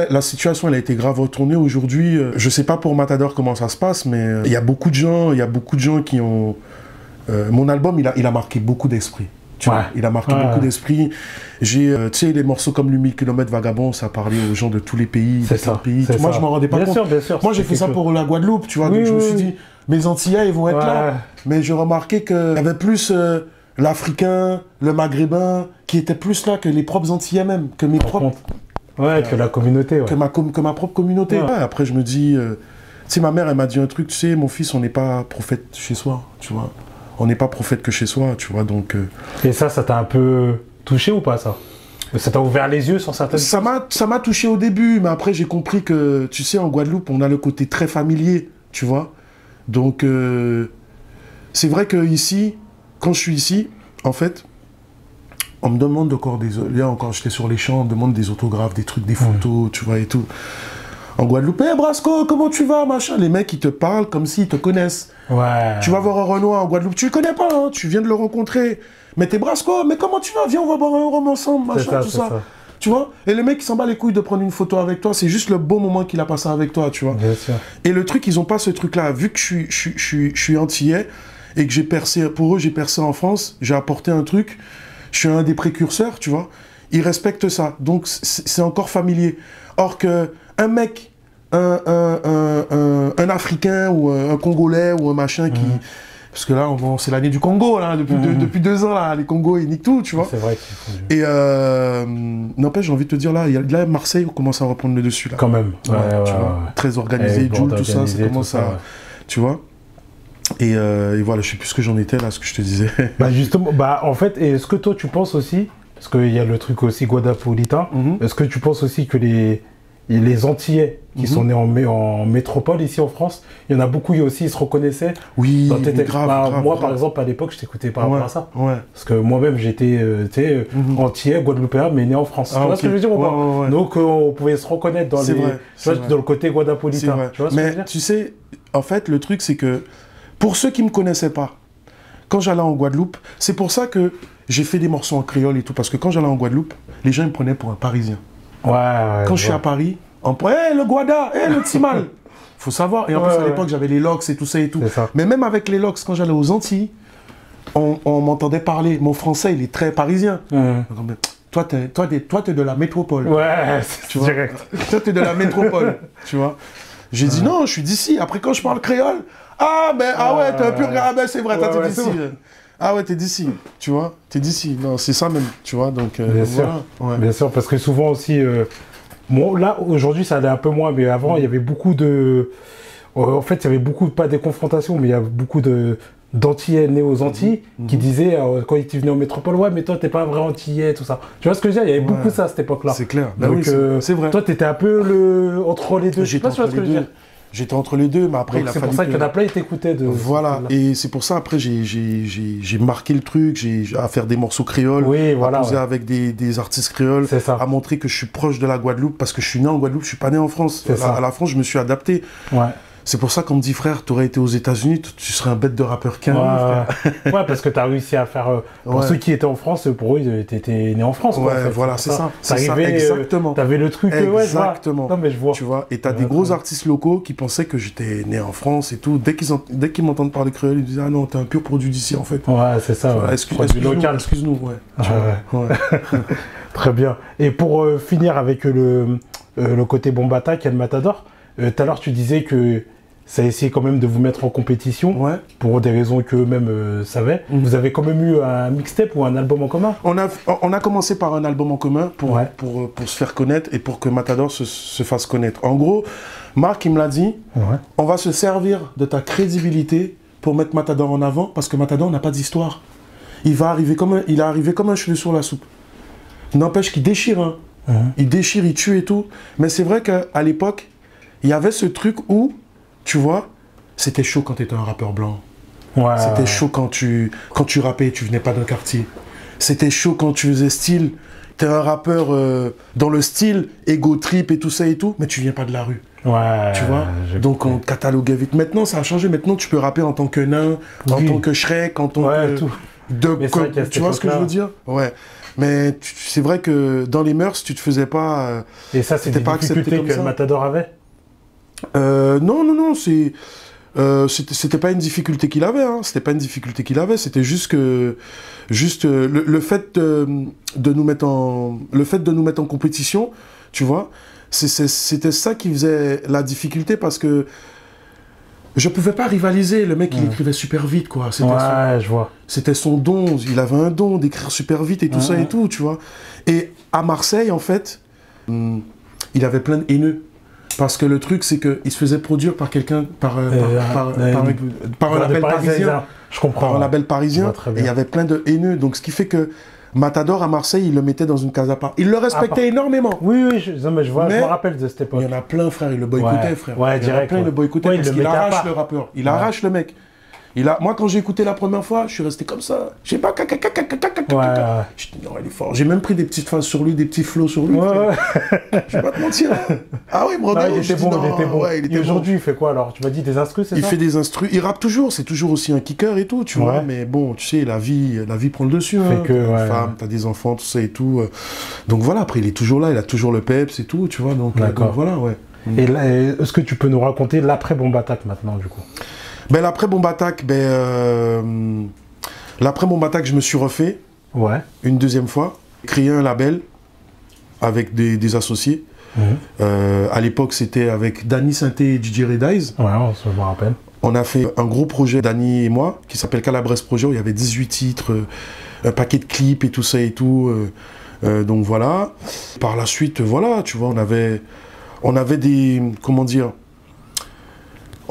La situation, elle a été grave retournée aujourd'hui. Je sais pas pour Matador comment ça se passe, mais il y a beaucoup de gens qui ont... mon album, il a marqué beaucoup d'esprit. Il a marqué beaucoup d'esprit. J'ai, tu sais, les morceaux comme le 1000 km Vagabond, ça parlait aux gens de tous les pays. Moi, je m'en rendais pas compte. Bien sûr. Moi, j'ai fait ça pour la Guadeloupe, tu vois. Donc, je me suis dit, mes Antillais, ils vont être là. Mais je remarquais qu'il y avait plus l'Africain, le Maghrébin, qui était plus là que les propres Antillais même, que mes propres... que la communauté. Que ma propre communauté. Après, je me dis... tu sais, ma mère, elle m'a dit un truc, tu sais, mon fils, on n'est pas prophète chez soi, tu vois. On n'est pas prophète que chez soi, tu vois, donc... Et ça t'a un peu touché ou pas, ça? Ça t'a ouvert les yeux sur certaines choses? Ça m'a touché au début, mais après, j'ai compris que, tu sais, en Guadeloupe, on a le côté très familier, tu vois. Donc, c'est vrai que ici, quand je suis ici, en fait, on me demande encore des... Là, encore, j'étais sur les champs, on me demande des autographes, des trucs, des photos, tu vois, et tout. En Guadeloupe, hey, Brasco, comment tu vas, machin? Les mecs, ils te parlent comme s'ils te connaissent. Tu vas voir un Renoir en Guadeloupe, tu le connais pas, hein, tu viens de le rencontrer. Mais t'es Brasco, mais comment tu vas? Viens, on va boire un rhum ensemble, machin, tout ça. Tu vois? Et le mec, il s'en bat les couilles de prendre une photo avec toi, c'est juste le beau moment qu'il a passé avec toi, tu vois. Bien sûr. Et le truc, ils ont pas ce truc-là. Vu que je suis antillais et que j'ai percé, pour eux, j'ai percé en France, j'ai apporté un truc, je suis un des précurseurs, tu vois. Ils respectent ça. Donc, c'est encore familier. Or que un mec, un Africain ou un Congolais ou un machin qui... Parce que là, c'est l'année du Congo, là, depuis 2 ans, là, les Congos, ils niquent tout, tu vois. C'est vrai qu'ils font du... Et n'empêche, j'ai envie de te dire, là, Marseille, on commence à reprendre le dessus, là. Quand même. Tu vois. Très organisé, Jules, tout ça, ça commence à... Tu vois. Et voilà, je sais plus ce que j'en étais, là, ce que je te disais. Justement, en fait, est-ce que toi, tu penses aussi, parce qu'il y a le truc aussi guadeloupain, est-ce que tu penses aussi que les Antillais qui sont nés en métropole ici en France, il y en a beaucoup aussi, ils se reconnaissaient. Oui, grave. Moi, par exemple, à l'époque, je t'écoutais par rapport à ça. Ouais. Parce que moi-même, j'étais Antillais, Guadeloupéen, mais né en France. Tu vois ce que je veux dire ou pas? Donc, on pouvait se reconnaître dans, dans le côté guadeloupain. Tu vois ce que je veux dire? Tu sais, en fait, le truc, c'est que pour ceux qui ne me connaissaient pas, quand j'allais en Guadeloupe, c'est pour ça que j'ai fait des morceaux en créole et tout, parce que quand j'allais en Guadeloupe, les gens me prenaient pour un Parisien. Quand je suis à Paris, on me dit hey, le Guada, hey, le Timal. Faut savoir. Et en plus, à l'époque, j'avais les locks et tout ça et tout. Mais même avec les locks, quand j'allais aux Antilles, on m'entendait parler. Mon français, il est très parisien. Toi, t'es de la métropole. Ouais, c'est direct. Toi, t'es de la métropole. Tu vois. J'ai dit non, je suis d'ici. Après, quand je parle créole, ouais, t'es un pur gars. Ah ben, c'est vrai, toi, t'es d'ici. Ah ouais, t'es d'ici, tu vois, t'es d'ici. Non, c'est ça même, tu vois, donc... Bien sûr, bien sûr, parce que souvent aussi... Bon, là, aujourd'hui, ça allait un peu moins, mais avant, il y avait beaucoup de... En fait, il y avait beaucoup, pas des confrontations, mais il y a beaucoup d'Antillais nés aux Antilles qui disaient, quand ils étaient venus en métropole, ouais, mais toi, t'es pas un vrai Antillais, tout ça. Tu vois ce que je veux dire? Il y avait beaucoup ça à cette époque-là. C'est clair. Donc, oui, c'est vrai. Toi, t'étais un peu entre les deux. J'étais entre les deux, mais après, c'est pour ça qu'il y en a plein qui t'écoutaient. Voilà, et c'est pour ça, après, j'ai marqué le truc, à faire des morceaux créoles, à poser avec des artistes créoles, à montrer que je suis proche de la Guadeloupe, parce que je suis né en Guadeloupe, je suis pas né en France. À la France, je me suis adapté. C'est pour ça qu'on me dit, frère, tu aurais été aux États-Unis, tu serais un bête de rappeur qu'un. Ouais, parce que tu as réussi à faire. Pour ceux qui étaient en France, pour eux, tu étais né en France. Ouais, en fait. Voilà, c'est ça. Exactement. Tu avais le truc. Exactement. Non, mais je vois. Tu vois, et tu as des gros artistes locaux qui pensaient que j'étais né en France et tout. Dès qu'ils m'entendent parler créole, ils disaient, ah non, t'es un pur produit d'ici, en fait. Ouais, c'est ça. Excuse-nous, ouais. Très bien. Et pour finir avec le côté Bomba Attack, El Matador, tout à l'heure tu disais que ça a essayé quand même de vous mettre en compétition, pour des raisons qu'eux-mêmes savaient. Vous avez quand même eu un mixtape ou un album en commun? On a commencé par un album en commun pour se faire connaître et pour que Matador se fasse connaître. En gros, Marc, il me l'a dit, on va se servir de ta crédibilité pour mettre Matador en avant, parce que Matador n'a pas d'histoire. Il est arrivé comme un cheveu sur la soupe. N'empêche qu'il déchire, hein. Il déchire, il tue et tout. Mais c'est vrai qu'à l'époque, il y avait ce truc où, tu vois, c'était chaud quand tu étais un rappeur blanc. C'était chaud quand tu rappais, tu venais pas d'un quartier. C'était chaud quand tu faisais style. Tu es un rappeur dans le style, ego trip et tout ça et tout, mais tu viens pas de la rue. Tu vois. Donc on cataloguait vite. Maintenant, ça a changé. Maintenant, tu peux rapper en tant que nain, en tant que Shrek, en tant que... tout. Tu vois ce que je veux dire? Mais c'est vrai que dans les mœurs, tu te faisais pas... et ça, c'est des difficultés que Matador avait? Non, c'était pas une difficulté qu'il avait, hein. C'était pas une difficulté qu'il avait, c'était juste que le fait de nous mettre en compétition, tu vois, c'était ça qui faisait la difficulté, parce que je pouvais pas rivaliser. Le mec, il écrivait super vite, quoi. Je vois. C'était son don, il avait un don d'écrire super vite et tout ça et tout, tu vois. Et à Marseille, en fait, il avait plein de haineux. Parce que le truc, c'est qu'il se faisait produire par quelqu'un, par un label parisien. Je comprends. Par un label parisien. Et il y avait plein de haineux. Donc, ce qui fait que Matador, à Marseille, il le mettait dans une case à part. Il le respectait énormément. Oui, je me rappelle de cette époque. Il y en a plein, frère. Il le boycottait, frère. Il y en a plein, il le boycottait parce qu'il arrache le rappeur. Il arrache le mec. Moi, quand j'ai écouté la première fois, je suis resté comme ça. Je sais pas, je dis non, il est fort. J'ai même pris des petites phases sur lui, des petits flows sur lui. Je vais pas te mentir. Ah oui, brother. Il était bon. Et aujourd'hui, il fait quoi alors? Tu m'as dit des instrus, c'est ça? Il fait des instrus. Il rappe toujours. C'est toujours aussi un kicker et tout, tu vois. Mais bon, tu sais, la vie prend le dessus. T'as une femme, t'as des enfants, tout ça et tout. Donc voilà, après, il est toujours là. Il a toujours le peps et tout, tu vois. Donc voilà, Et est-ce que tu peux nous raconter l'après Bomba Attack maintenant, du coup? L'après Bomba Attack, je me suis refait une deuxième fois, créé un label avec des associés. À l'époque, c'était avec Danny Sainté et DJ Redize. On se rappelle. On a fait un gros projet, Danny et moi, qui s'appelle Calabres Projet, où il y avait 18 titres, un paquet de clips et tout ça et tout. Donc voilà. Par la suite, voilà, tu vois, on avait des... Comment dire?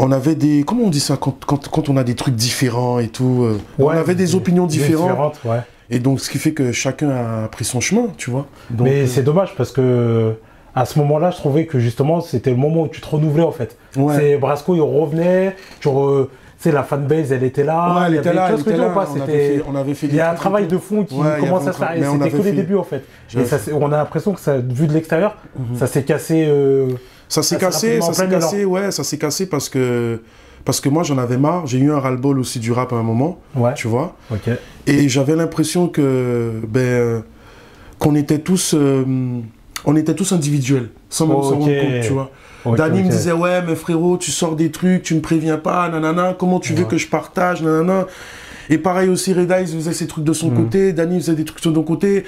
On avait des... Comment on dit ça quand on a des trucs différents et tout on avait des opinions différentes. Et donc, ce qui fait que chacun a pris son chemin, tu vois. Donc, mais c'est dommage parce que à ce moment-là, je trouvais que justement, c'était le moment où tu te renouvelais, en fait. C'est Brasco, il revenait, la fanbase, elle était là. Elle était là, on avait fait il y a un travail de fond qui commence à se faire. Et c'était que les débuts, en fait. Et on a l'impression que, vu de l'extérieur, ça s'est cassé... Ça s'est cassé parce que moi j'en avais marre, j'ai eu un ras-le-bol aussi du rap à un moment, tu vois. Et j'avais l'impression que qu'on était tous individuels, sans même s'en rendre compte, tu vois. Danny me disait ouais mais frérot tu sors des trucs, tu me préviens pas, nanana, comment tu veux que je partage, nanana. Et pareil aussi Redize faisait ses trucs de son côté, Danny faisait des trucs de son côté.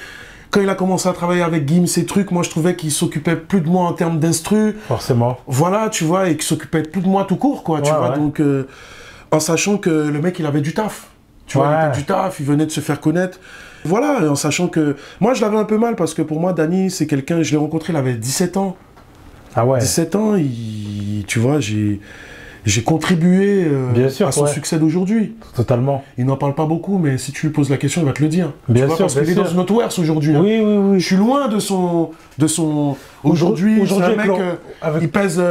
Quand il a commencé à travailler avec Gims, ces trucs, moi je trouvais qu'il s'occupait plus de moi en termes d'instru. Forcément. Voilà, tu vois, et qu'il s'occupait plus de moi tout court, quoi, tu vois. Donc, en sachant que le mec, il avait du taf. Tu vois, il avait du taf, il venait de se faire connaître. Voilà, et en sachant que... Moi, je l'avais un peu mal parce que pour moi, Danny, c'est quelqu'un... Je l'ai rencontré, il avait 17 ans. 17 ans, tu vois, j'ai contribué à son succès d'aujourd'hui. Totalement. Il n'en parle pas beaucoup, mais si tu lui poses la question, il va te le dire. Bien sûr, parce qu'il est dans une autre Wers aujourd'hui. Oui. Je suis loin de son... Aujourd'hui, c'est un mec, il pèse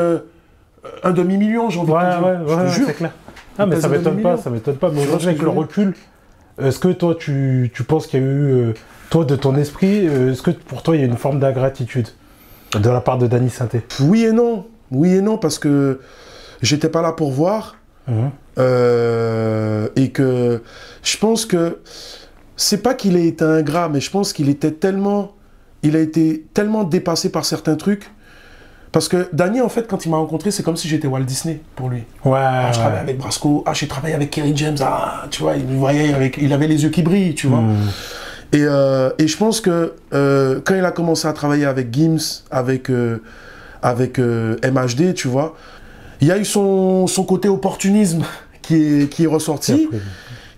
un demi-million, j'ai envie de te dire. C'est clair. Ah, mais ça m'étonne pas. Mais aujourd'hui, avec le recul, est-ce que toi, tu penses qu'il y a eu... toi, de ton esprit, est-ce que pour toi, il y a une forme d'ingratitude de la part de Danny Sainté? Oui et non, parce que j'étais pas là pour voir. Et que je pense que c'est pas qu'il ait été ingrat, mais je pense qu'il a été tellement dépassé par certains trucs. Parce que Danny, en fait, quand il m'a rencontré, c'est comme si j'étais Walt Disney pour lui. Je travaillais avec Brasco, j'ai travaillé avec Kerry James, tu vois, il me voyait il avait les yeux qui brillent, tu vois. Et je pense que quand il a commencé à travailler avec Gims, avec MHD, tu vois, il y a eu son côté opportunisme qui est ressorti,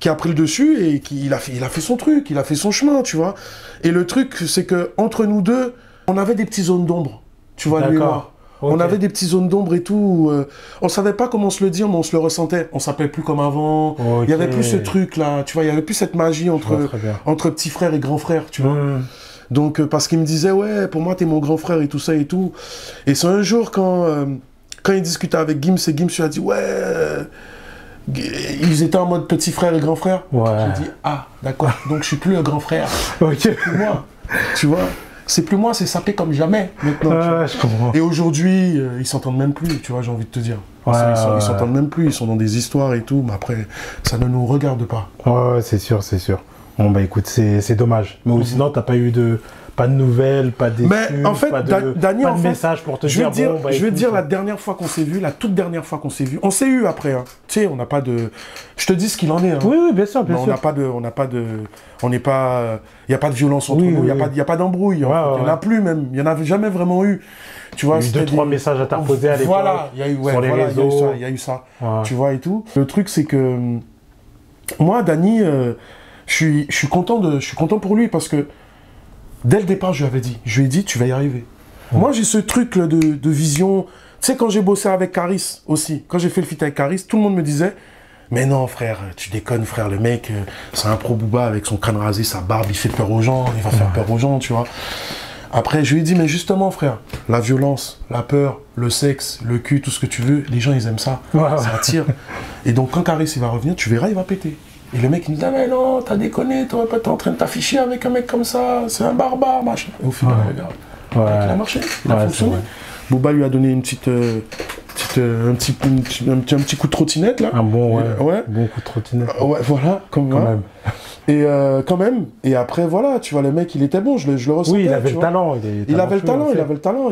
qui a pris le dessus et il a fait son truc, il a fait son chemin, tu vois. Et le truc, c'est que entre nous deux, on avait des petites zones d'ombre, tu vois, lui et moi. On avait des petites zones d'ombre et tout. On savait pas comment se le dire, mais on se le ressentait. On s'appelait plus comme avant. Il y avait plus ce truc-là, tu vois. Il y avait plus cette magie entre petits frères et grands frères, tu vois. Donc, parce qu'il me disait, ouais, pour moi, t'es mon grand frère et tout ça et tout. Et c'est un jour, quand il discutait avec Gims, et Gims lui a dit, ouais, ils étaient en mode petit frère et grand frère. J'ai dit, ah, d'accord, donc je suis plus un grand frère. C'est plus moi, tu vois. C'est plus moi, c'est sapé comme jamais maintenant. Je comprends. Et aujourd'hui, ils s'entendent même plus, tu vois, j'ai envie de te dire. Ils s'entendent même plus, ils sont dans des histoires et tout, mais après, ça ne nous regarde pas. Ouais, c'est sûr, c'est sûr. Bon, bah écoute, c'est dommage. Mais sinon, t'as pas eu pas de nouvelles, pas de mais en fait, Dany, pas de message pour te dire. Je vais te dire, écoute, la dernière fois qu'on s'est vu, la toute dernière fois qu'on s'est vu, on s'est eu après. Hein. Tu sais, on n'a pas de. Je te dis ce qu'il en est. Hein. Oui, bien sûr, bien sûr. On n'est pas. Il n'y a pas de violence entre nous. Il n'y a pas d'embrouille. Il n'y en a plus même. Il n'y en a jamais vraiment eu. Tu vois, il y a eu 2-3 messages interposés à l'époque. Voilà, il y a eu sur les réseaux. Il y a eu ça. Tu vois et tout. Le truc, c'est que moi, Dany, je suis content pour lui parce que. Dès le départ, je lui ai dit, tu vas y arriver. Moi, j'ai ce truc là, de vision. Tu sais, quand j'ai bossé avec Caris aussi, quand j'ai fait le feat avec Caris, tout le monde me disait, mais non, frère, tu déconnes, frère, le mec, c'est un pro booba avec son crâne rasé, sa barbe, il fait peur aux gens, il va faire peur aux gens, tu vois. Après, je lui ai dit, mais justement, frère, la violence, la peur, le sexe, le cul, tout ce que tu veux, les gens, ils aiment ça. Ça attire. Et donc, quand Caris, il va revenir, tu verras, il va péter. Et le mec, il me dit, ah mais non, t'as déconné, t'es en train de t'afficher avec un mec comme ça, c'est un barbare, machin. Et au final, regarde, il a marché, il a fonctionné. Booba lui a donné un petit coup de trottinette, là. Un bon coup de trottinette. Ouais, voilà, quand même. Et quand même, et après voilà, tu vois, le mec il était bon, je le ressentais. Oui, il avait le talent. Il avait le talent.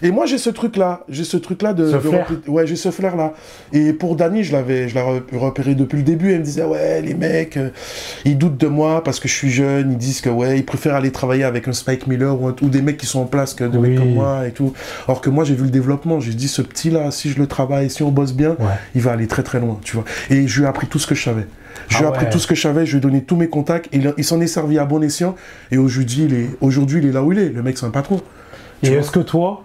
Et moi j'ai ce truc là de flair. Ouais, j'ai ce flair là. Et pour Dany, je l'avais repéré depuis le début. Elle me disait ouais, les mecs, ils doutent de moi parce que je suis jeune. Ils disent que ouais, ils préfèrent aller travailler avec un Spike Miller ou des mecs qui sont en place que des mecs comme moi et tout. Alors que moi j'ai vu le développement. J'ai dit ce petit là, si je le travaille, si on bosse bien, il va aller très très loin, tu vois. Et je lui ai appris tout ce que je savais. Je lui ai appris tout ce que je savais, je lui ai donné tous mes contacts, et il s'en est servi à bon escient, et aujourd'hui il est là où il est, le mec c'est un patron. Et est-ce que toi,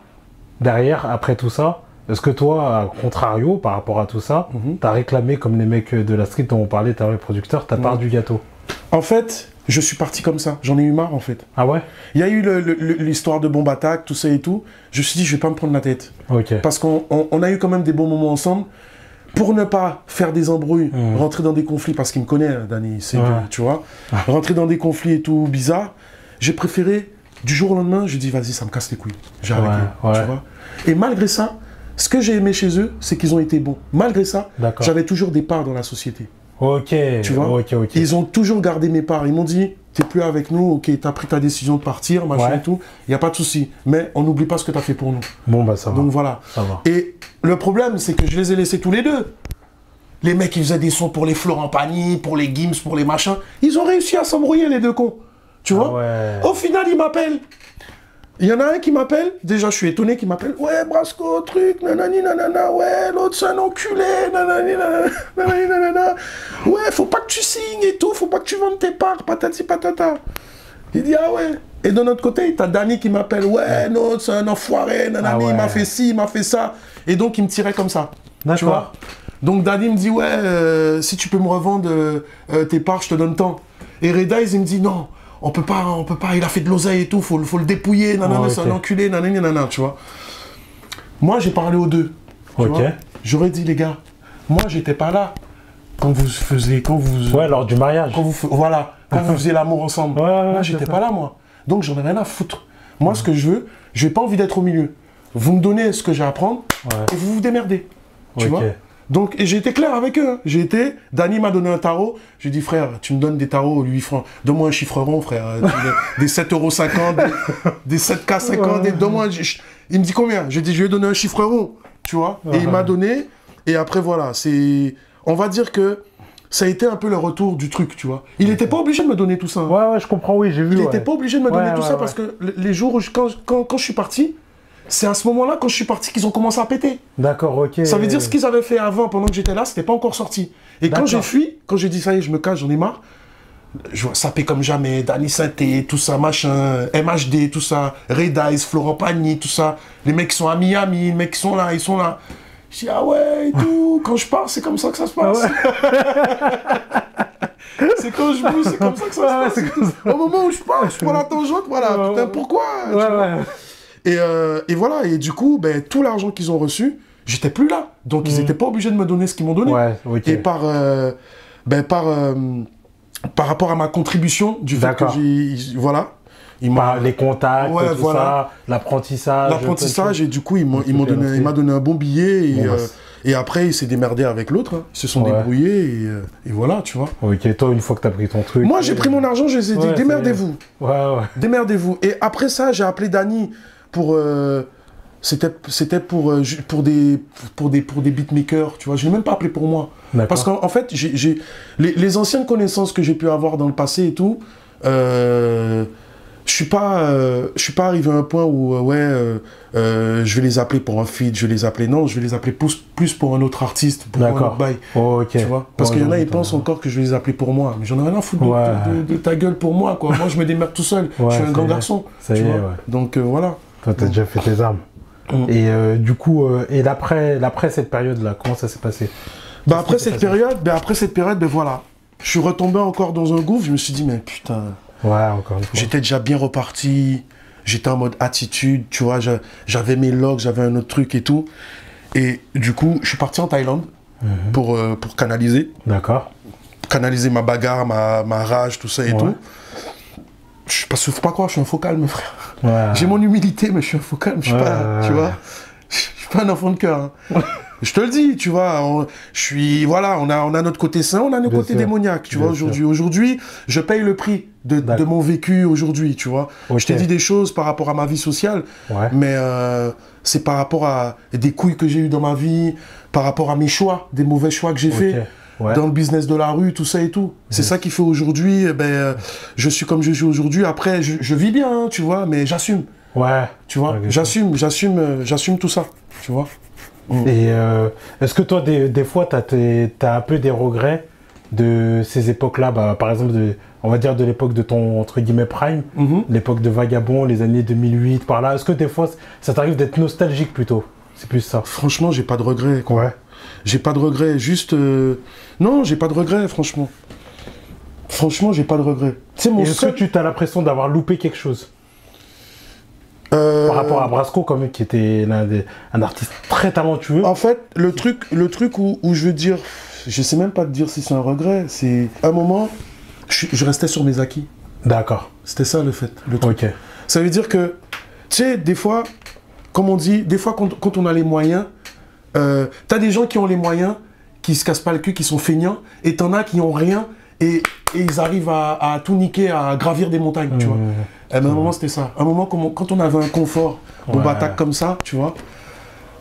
derrière, après tout ça, est-ce que toi, à contrario, par rapport à tout ça, t'as réclamé, comme les mecs de la street dont on parlait, t'as les producteurs, ta part du gâteau? En fait, je suis parti comme ça, j'en ai eu marre en fait. Ah ouais? Il y a eu l'histoire de Bomb Attack, tout ça et tout, je me suis dit je vais pas me prendre la tête. Parce qu'on a eu quand même des bons moments ensemble. Pour ne pas faire des embrouilles, rentrer dans des conflits, parce qu'il me connaît, Dany, tu vois, rentrer dans des conflits et tout bizarre, j'ai préféré, du jour au lendemain, j'ai dit, vas-y, ça me casse les couilles, j'ai arrêté, tu vois. Et malgré ça, ce que j'ai aimé chez eux, c'est qu'ils ont été bons. Malgré ça, j'avais toujours des parts dans la société. Tu vois, ils ont toujours gardé mes parts, ils m'ont dit, t'es plus avec nous, ok, t'as pris ta décision de partir, machin et tout, il n'y a pas de souci, mais on n'oublie pas ce que t'as fait pour nous. Bon, bah ça va. Donc voilà. Ça va. Et le problème, c'est que je les ai laissés tous les deux. Les mecs, ils faisaient des sons pour les Florent Pagny, pour les Gims, pour les machins. Ils ont réussi à s'embrouiller, les deux cons. Tu vois? Au final, ils m'appellent. Il y en a un qui m'appelle. Déjà, je suis étonné qu'il m'appelle. Ouais, Brasco, truc, nanani, nanana. Ouais, l'autre, c'est un enculé, nanani, nanani, nanana. Ouais, faut pas que tu signes et tout. Faut pas que tu vendes tes parts, patati patata. Il dit, ah ouais. Et de notre côté, t'as Dany qui m'appelle. Ouais, non, c'est un enfoiré, nanani, il m'a fait ci, il m'a fait ça. Et donc, il me tirait comme ça. Tu vois? Donc Dany me dit, ouais, si tu peux me revendre tes parts, je te donne tant. Et Redize, il me dit, non, on peut pas, il a fait de l'oseille et tout, faut le dépouiller, nanana, c'est un enculé, nanana, nanana, tu vois. Moi, j'ai parlé aux deux. J'aurais dit, les gars, moi, j'étais pas là quand vous faisiez, Ouais, lors du mariage. Quand vous faisiez l'amour ensemble. Moi, j'étais pas là, moi. Donc, j'en ai rien à foutre. Moi, ce que je veux, j'ai pas envie d'être au milieu. Vous me donnez ce que j'ai à prendre et vous vous démerdez. Tu vois? Donc, et j'ai été clair avec eux. Dany m'a donné un tarot. J'ai dit, frère, tu me donnes des tarots, 8 francs. Donne-moi un chiffre rond, frère. Des 7,50 €, des 7K50, donne-moi. Il me dit combien? J'ai dit, je lui ai donné un chiffre rond. Tu vois? Et il m'a donné. Et après, voilà. On va dire que ça a été un peu le retour du truc, tu vois. Il n'était pas obligé de me donner tout ça. Hein. Ouais, je comprends, oui, j'ai vu. Il n'était pas obligé de me donner tout ça parce que les jours où quand je suis parti, c'est à ce moment-là, quand je suis parti, qu'ils ont commencé à péter. D'accord, ok. Ça veut dire ce qu'ils avaient fait avant, pendant que j'étais là, c'était pas encore sorti. Et quand j'ai fui, quand j'ai dit ça y est, je me cache, j'en ai marre, je vois Sapé comme jamais, Danny Sainté, tout ça, machin, MHD, tout ça, Red Eyes, Florent Pagny, tout ça. Les mecs qui sont à Miami, les mecs qui sont là, ils sont là. Je dis, ah ouais, et tout. Quand je pars, c'est comme ça que ça se passe. C'est quand je bouge, c'est comme ça que ça se passe. Au moment où je pars, je prends la tangente, voilà. Putain, pourquoi Et voilà, et du coup, ben, tout l'argent qu'ils ont reçu, j'étais plus là. Donc, ils n'étaient pas obligés de me donner ce qu'ils m'ont donné. Et par rapport à ma contribution, du fait que j'ai... Voilà. Les contacts, tout ça, l'apprentissage. L'apprentissage, et du coup, il m'a donné un bon billet. Et après, il s'est démerdé avec l'autre. Hein. Ils se sont débrouillés et voilà, tu vois. Ok, toi, une fois que tu as pris ton truc... Moi, j'ai pris mon argent, je les ai dit, démerdez-vous. Démerdez-vous. Et après ça, j'ai appelé Danny pour... C'était pour des beatmakers, tu vois. Je ne l'ai même pas appelé pour moi. Parce qu'en fait, les anciennes connaissances que j'ai pu avoir dans le passé et tout, je suis pas arrivé à un point où, je vais les appeler pour un feat, je vais les appeler... Non, je vais les appeler plus pour un autre artiste, pour un autre bail. Tu vois. Parce qu'il y en a, ils pensent encore que je vais les appeler pour moi. Mais j'en ai rien à foutre de ta gueule pour moi, quoi. Moi, je me démerde tout seul. Je suis un grand garçon. Ça y est, Donc, voilà. Toi, t'as déjà fait tes armes. Et du coup, et après cette période-là, comment ça s'est passé? Après cette période, voilà. Je suis retombé encore dans un gouffre, je me suis dit, mais putain, encore une fois. J'étais déjà bien reparti, j'étais en mode attitude, tu vois, j'avais mes logs, j'avais un autre truc et tout. Et du coup, je suis parti en Thaïlande pour canaliser. D'accord. Canaliser ma bagarre, ma rage, tout ça et tout. Parce qu'il faut pas croire, je suis un faux calme, frère. J'ai mon humilité, mais je suis un faux calme, je suis pas, tu vois, je suis pas un enfant de cœur. Hein. Je te le dis, tu vois, on a notre côté sain, on a notre côté démoniaque, tu vois, aujourd'hui. Aujourd'hui, je paye le prix de mon vécu aujourd'hui, tu vois. Je t'ai dit des choses par rapport à ma vie sociale, mais c'est par rapport à des couilles que j'ai eues dans ma vie, par rapport à mes choix, des mauvais choix que j'ai faits. Dans le business de la rue, tout ça et tout. C'est ça qui fait aujourd'hui, je suis comme je suis aujourd'hui. Après, je vis bien, hein, tu vois, mais j'assume. Tu vois, j'assume tout ça, tu vois. Et est-ce que toi, des fois, t'as un peu des regrets de ces époques-là, par exemple, on va dire de l'époque de ton, entre guillemets, prime, l'époque de Vagabond, les années 2008, par là. Est-ce que des fois, ça t'arrive d'être nostalgique plutôt? C'est plus ça. Franchement, j'ai pas de regrets, quoi. J'ai pas de regrets, juste... Non, j'ai pas de regrets, franchement. Franchement, j'ai pas de regrets. Est-ce que tu as l'impression d'avoir loupé quelque chose par rapport à Brasco, quand même, qui était un artiste très talentueux? En fait, le truc où je veux dire... Je sais même pas te dire si c'est un regret. C'est... À un moment, je restais sur mes acquis. D'accord. C'était ça, le fait. Le truc. Ça veut dire que, tu sais, des fois, comme on dit, des fois, quand on a les moyens... t'as des gens qui ont les moyens, qui se cassent pas le cul, qui sont feignants, et t'en as qui ont rien, et ils arrivent à tout niquer, à gravir des montagnes, tu vois. Et ben, à un moment, c'était ça. À un moment, quand on avait un confort, on attaque comme ça, tu vois.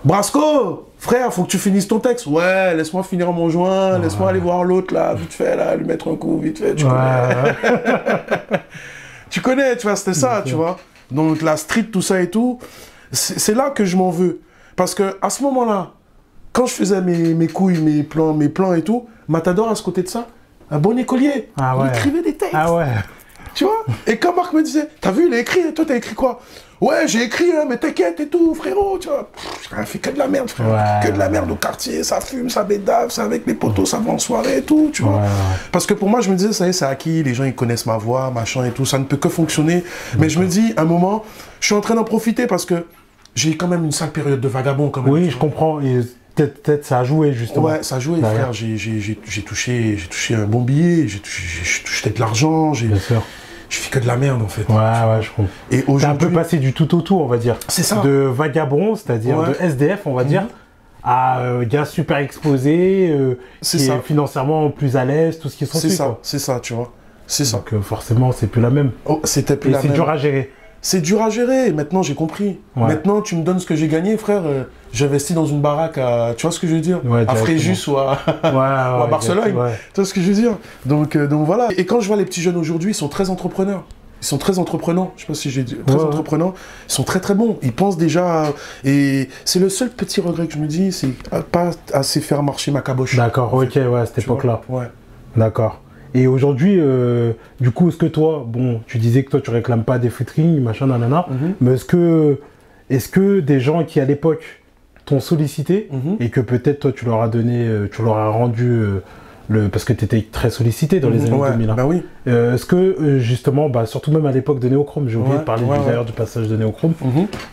Brasco, frère, faut que tu finisses ton texte. Ouais, laisse-moi finir mon joint, laisse-moi aller voir l'autre, là, vite fait, là, lui mettre un coup, vite fait, tu connais. Tu connais, tu vois, c'était ça, tu vois. Donc, la street, tout ça et tout, c'est là que je m'en veux. Parce que à ce moment-là, quand je faisais mes couilles, mes plans et tout, Matador, à ce côté de ça, un bon écolier. Il écrivait des textes. Tu vois. Et quand Marc me disait, t'as vu, il a écrit, toi, t'as écrit quoi? Ouais, j'ai écrit, hein, mais t'inquiète et tout, frérot, tu vois. J'ai fait que de la merde, frère. Que de la merde au quartier, ça fume, ça bédave, ça avec mes potos, ça va en soirée et tout, tu vois. Parce que pour moi, je me disais, ça y est, c'est acquis, les gens, ils connaissent ma voix, machin et tout, ça ne peut que fonctionner. Mais je me dis, à un moment, je suis en train d'en profiter parce que j'ai quand même une sale période de Vagabond, quand même. Oui, je comprends. Et peut-être ça a joué, justement. Ouais, ça a joué, frère. J'ai touché un bon billet, j'ai touché de l'argent, je fais que de la merde, en fait. Ouais, je comprends. Et aujourd'hui... T'es un peu passé du tout au tout, on va dire. C'est ça. De Vagabond, c'est-à-dire de SDF, on va dire, à gars super exposé, qui est financièrement plus à l'aise, tout ce qui est sorti. C'est ça, tu vois. C'est ça. Donc forcément, c'est plus la même. C'était plus la même. Et c'est dur à gérer. c'est dur à gérer. Maintenant, j'ai compris. Ouais. Maintenant, tu me donnes ce que j'ai gagné, frère. J'investis dans une baraque à... Tu vois ce que je veux dire? Ouais, à Fréjus ou à, ou à Barcelone. Ouais. Tu vois ce que je veux dire? Donc voilà. Et quand je vois les petits jeunes aujourd'hui, ils sont très entrepreneurs. Ils sont très entreprenants. Je sais pas si j'ai dit. Très entreprenants. Ils sont très très bons. Ils pensent déjà... Et c'est le seul petit regret que je me dis, c'est pas assez faire marcher ma caboche. D'accord, ok, ouais, à cette époque-là. Ouais. D'accord. Et aujourd'hui, du coup, est-ce que toi, bon, tu disais que toi, tu réclames pas des featuring, machin, nanana, mais est-ce que des gens qui, à l'époque, t'ont sollicité et que peut-être, toi, tu leur as donné, tu leur as rendu, parce que tu étais très sollicité dans les années 2000. Bah oui. Est-ce que, justement, bah, surtout même à l'époque de Néochrome, j'ai oublié de parler d'ailleurs du passage de Néochrome,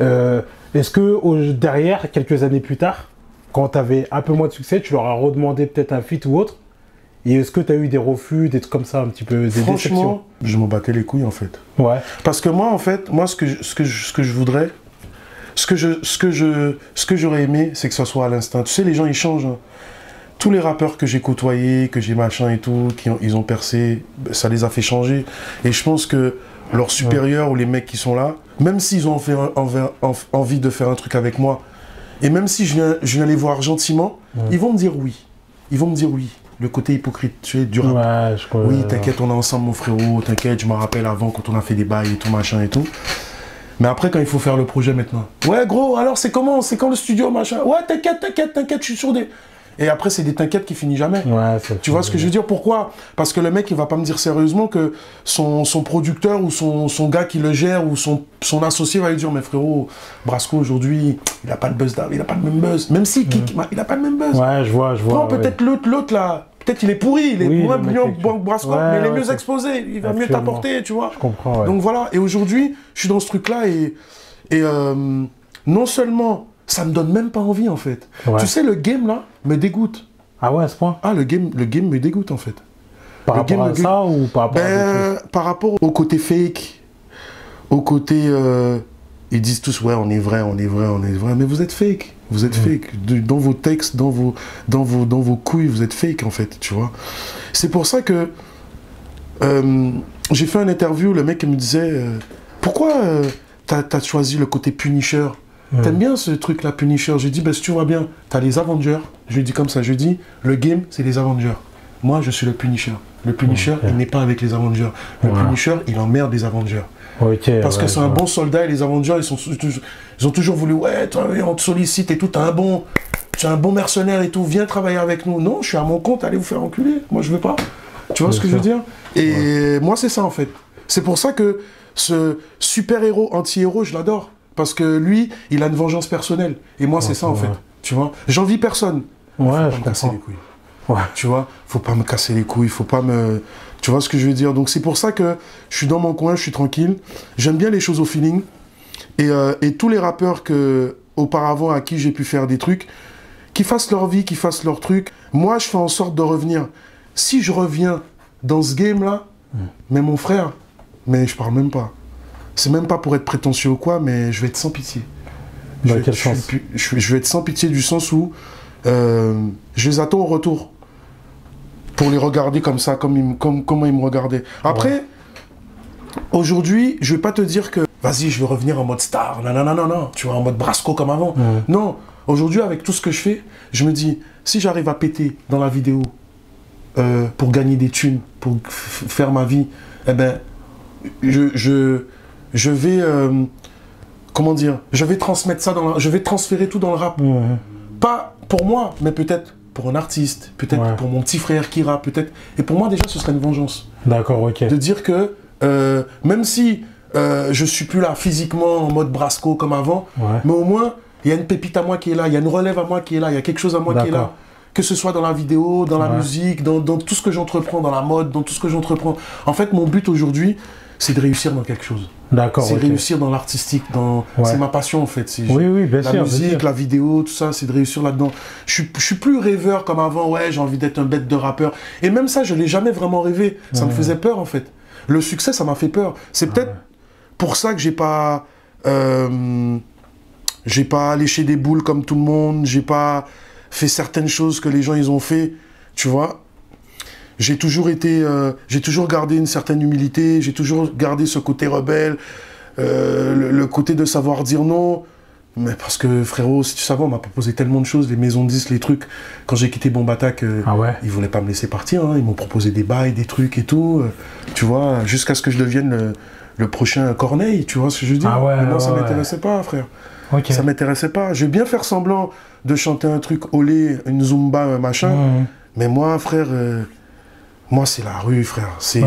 est-ce que, derrière, quelques années plus tard, quand tu avais un peu moins de succès, tu leur as redemandé peut-être un feat ou autre? Et est-ce que tu as eu des refus, des trucs comme ça, un petit peu, des déceptions? Je m'en battais les couilles, en fait. Ouais. Parce que moi, en fait, moi, ce que je voudrais, ce que j'aurais aimé, c'est que ça soit à l'instinct. Tu sais, les gens, ils changent. Hein. Tous les rappeurs que j'ai côtoyés, que j'ai machin et tout, ils ont percé, ça les a fait changer. Et je pense que leurs supérieurs ou les mecs qui sont là, même s'ils ont envie de faire un truc avec moi, et même si je viens les voir gentiment, ils vont me dire oui. Ils vont me dire oui. Le côté hypocrite, tu es du rap. Ouais, je crois. Oui, t'inquiète, on est ensemble, mon frérot. T'inquiète, je me rappelle avant quand on a fait des bails et tout, machin et tout. Mais après, quand il faut faire le projet maintenant. Ouais, gros, alors c'est comment? C'est quand le studio, machin? Ouais, t'inquiète, je suis sur des... Et après, c'est des t'inquiètes qui finissent jamais. Ouais, tu vois ce que je veux dire? Pourquoi? Parce que le mec, il va pas me dire sérieusement que son producteur ou son gars qui le gère ou son associé va lui dire, mais frérot, Brasco, aujourd'hui, il a pas le buzz, il a pas le même buzz. Même si Kik, il a pas le même buzz. Ouais, je vois. Prends peut-être l'autre là. Peut-être qu'il est pourri, il est moins brillant que Brasco, mais il est mieux exposé, il va mieux t'apporter, tu vois. Je comprends, ouais. Donc voilà, et aujourd'hui, je suis dans ce truc-là et non seulement, ça me donne même pas envie en fait. Ouais. Tu sais, le game là me dégoûte. Ah ouais, à ce point? Ah, le game me dégoûte en fait. Par rapport à ça ou par rapport à par rapport au côté fake, au côté... ils disent tous, ouais, on est vrai, mais vous êtes fake. Vous êtes fake. Dans vos textes, dans vos couilles, vous êtes fake, en fait, tu vois. C'est pour ça que j'ai fait une interview, le mec me disait, pourquoi t'as choisi le côté Punisher? T'aimes bien ce truc-là, Punisher? J'ai dit, si tu vois bien, t'as les Avengers. Je lui ai dit comme ça, je lui ai dit, le game, c'est les Avengers. Moi, je suis le Punisher. Le Punisher, il n'est pas avec les Avengers. Le Punisher, il emmerde les Avengers. Okay, parce que c'est un bon soldat et les Avengers, ils ont toujours voulu, ouais, toi, on te sollicite et tout, tu es un bon mercenaire et tout, viens travailler avec nous. Non, je suis à mon compte, allez vous faire enculer. Moi, je veux pas. Tu vois ce que je veux dire? Et moi, c'est ça, en fait. C'est pour ça que ce super-héros, anti-héros, je l'adore. Parce que lui, il a une vengeance personnelle. Et moi, c'est ça, en fait. Tu vois? J'envie personne. Ouais, je comprends. Ouais. Tu vois, faut pas me casser les couilles, faut pas me... Tu vois ce que je veux dire? Donc c'est pour ça que je suis dans mon coin, je suis tranquille. J'aime bien les choses au feeling. Et tous les rappeurs auparavant à qui j'ai pu faire des trucs, qui fassent leur vie, qui fassent leur truc. Moi, je fais en sorte de revenir. Si je reviens dans ce game-là, mais mon frère, mais je parle même pas. C'est même pas pour être prétentieux ou quoi, mais je vais être sans pitié. Dans quel sens? Je vais être sans pitié du sens où je les attends au retour. Pour les regarder comme ça, comment ils me regardaient. Après, aujourd'hui, je vais pas te dire que vas-y, je vais revenir en mode star, non, tu vois, en mode Brasco comme avant. Non, aujourd'hui, avec tout ce que je fais, je me dis, si j'arrive à péter dans la vidéo pour gagner des thunes, pour faire ma vie, eh ben, je vais, comment dire, je vais transmettre ça, je vais transférer tout dans le rap. Pas pour moi, mais peut-être pour un artiste, peut-être pour mon petit frère qui rappe, peut-être. Et pour moi, déjà, ce serait une vengeance. D'accord, ok. De dire que, même si je suis plus là physiquement en mode Brasco comme avant, mais au moins, il y a une pépite à moi qui est là, il y a une relève à moi qui est là, il y a quelque chose à moi qui est là. Que ce soit dans la vidéo, dans la musique, dans tout ce que j'entreprends, dans la mode, dans tout ce que j'entreprends. En fait, mon but aujourd'hui, c'est de réussir dans quelque chose. D'accord. C'est réussir dans l'artistique, c'est ma passion en fait. Oui, bien sûr. La musique, la vidéo, tout ça, c'est de réussir là-dedans. Je suis plus rêveur comme avant, ouais, j'ai envie d'être un bête de rappeur. Et même ça, je l'ai jamais vraiment rêvé. Ça me faisait peur en fait. Le succès, ça m'a fait peur. C'est peut-être pour ça que j'ai pas léché des boules comme tout le monde, j'ai pas fait certaines choses que les gens ils ont fait, tu vois. J'ai toujours gardé une certaine humilité, j'ai toujours gardé ce côté rebelle, le côté de savoir dire non. Mais parce que frérot, si tu savais, on m'a proposé tellement de choses, les maisons de disques, les trucs. Quand j'ai quitté Bomb Attack, ils voulaient pas me laisser partir. Hein. Ils m'ont proposé des bails, des trucs et tout. Tu vois, jusqu'à ce que je devienne le prochain Corneille, tu vois ce que je veux dire. Mais moi, ça m'intéressait pas, frère. Okay. Ça m'intéressait pas. Je vais bien faire semblant de chanter un truc olé, une zumba, un machin. Mais moi, frère, moi, c'est la rue, frère. C'est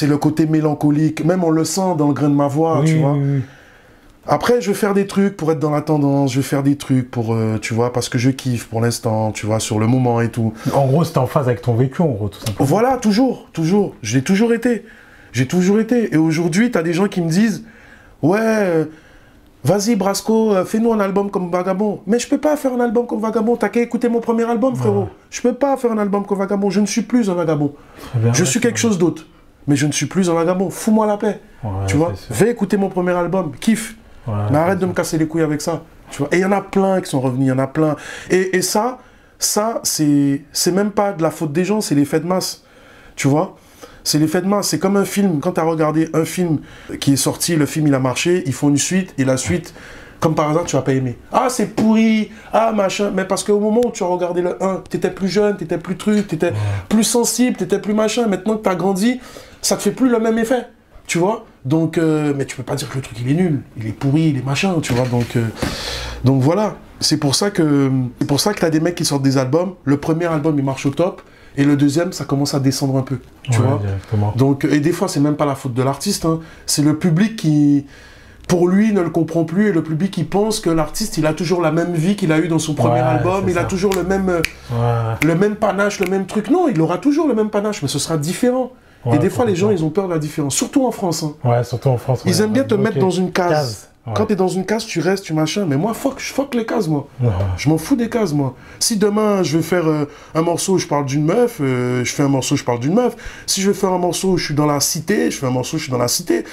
le côté mélancolique. Même on le sent dans le grain de ma voix, tu vois. Après, je vais faire des trucs pour être dans la tendance, je vais faire des trucs pour, tu vois, parce que je kiffe pour l'instant, tu vois, sur le moment et tout. En gros, c'était en phase avec ton vécu, en gros, tout simplement. Voilà, toujours. Je l'ai toujours été. J'ai toujours été. Et aujourd'hui, t'as des gens qui me disent, ouais, vas-y, Brasco, fais-nous un album comme Vagabond. Mais je peux pas faire un album comme Vagabond. T'as qu'à écouter mon premier album, frérot. Je peux pas faire un album comme Vagabond. Je ne suis plus un Vagabond. Je suis quelque chose d'autre. Mais je ne suis plus un Vagabond. Fous-moi la paix. Tu vois, va écouter mon premier album. Kiffe. Mais arrête de me casser les couilles avec ça. Tu vois. Et il y en a plein qui sont revenus, il y en a plein. Et ça c'est même pas de la faute des gens, c'est l'effet de masse. Tu vois, c'est l'effet de masse. C'est comme un film. Quand tu as regardé un film qui est sorti, le film il a marché, ils font une suite, et la suite, comme par hasard, tu vas pas aimer. Ah, c'est pourri, ah, machin. Mais parce qu'au moment où tu as regardé le 1, tu étais plus jeune, tu étais plus truc, tu étais plus sensible, tu étais plus machin. Maintenant que tu as grandi, ça te fait plus le même effet. Tu vois, donc, mais tu peux pas dire que le truc il est nul, il est pourri, il est machin, tu vois, donc voilà. C'est pour ça que t'as des mecs qui sortent des albums, le premier album il marche au top, et le deuxième ça commence à descendre un peu, tu vois. Directement. Donc, et des fois c'est même pas la faute de l'artiste, hein, c'est le public qui, pour lui, ne le comprend plus, et le public il pense que l'artiste il a toujours la même vie qu'il a eu dans son premier album, il a toujours le même panache, le même truc. Non, il aura toujours le même panache, mais ce sera différent. Et des fois, les gens, ils ont peur de la différence. Surtout en France. Hein. Ouais, surtout en France. Ils aiment bien te mettre dans une case. Quand tu es dans une case, tu restes, tu machin. Mais moi, fuck les cases, moi. Je m'en fous des cases, moi. Si demain, je vais faire un morceau où je parle d'une meuf, je fais un morceau où je parle d'une meuf. Si je vais faire un morceau où je suis dans la cité, je fais un morceau où je suis dans la cité.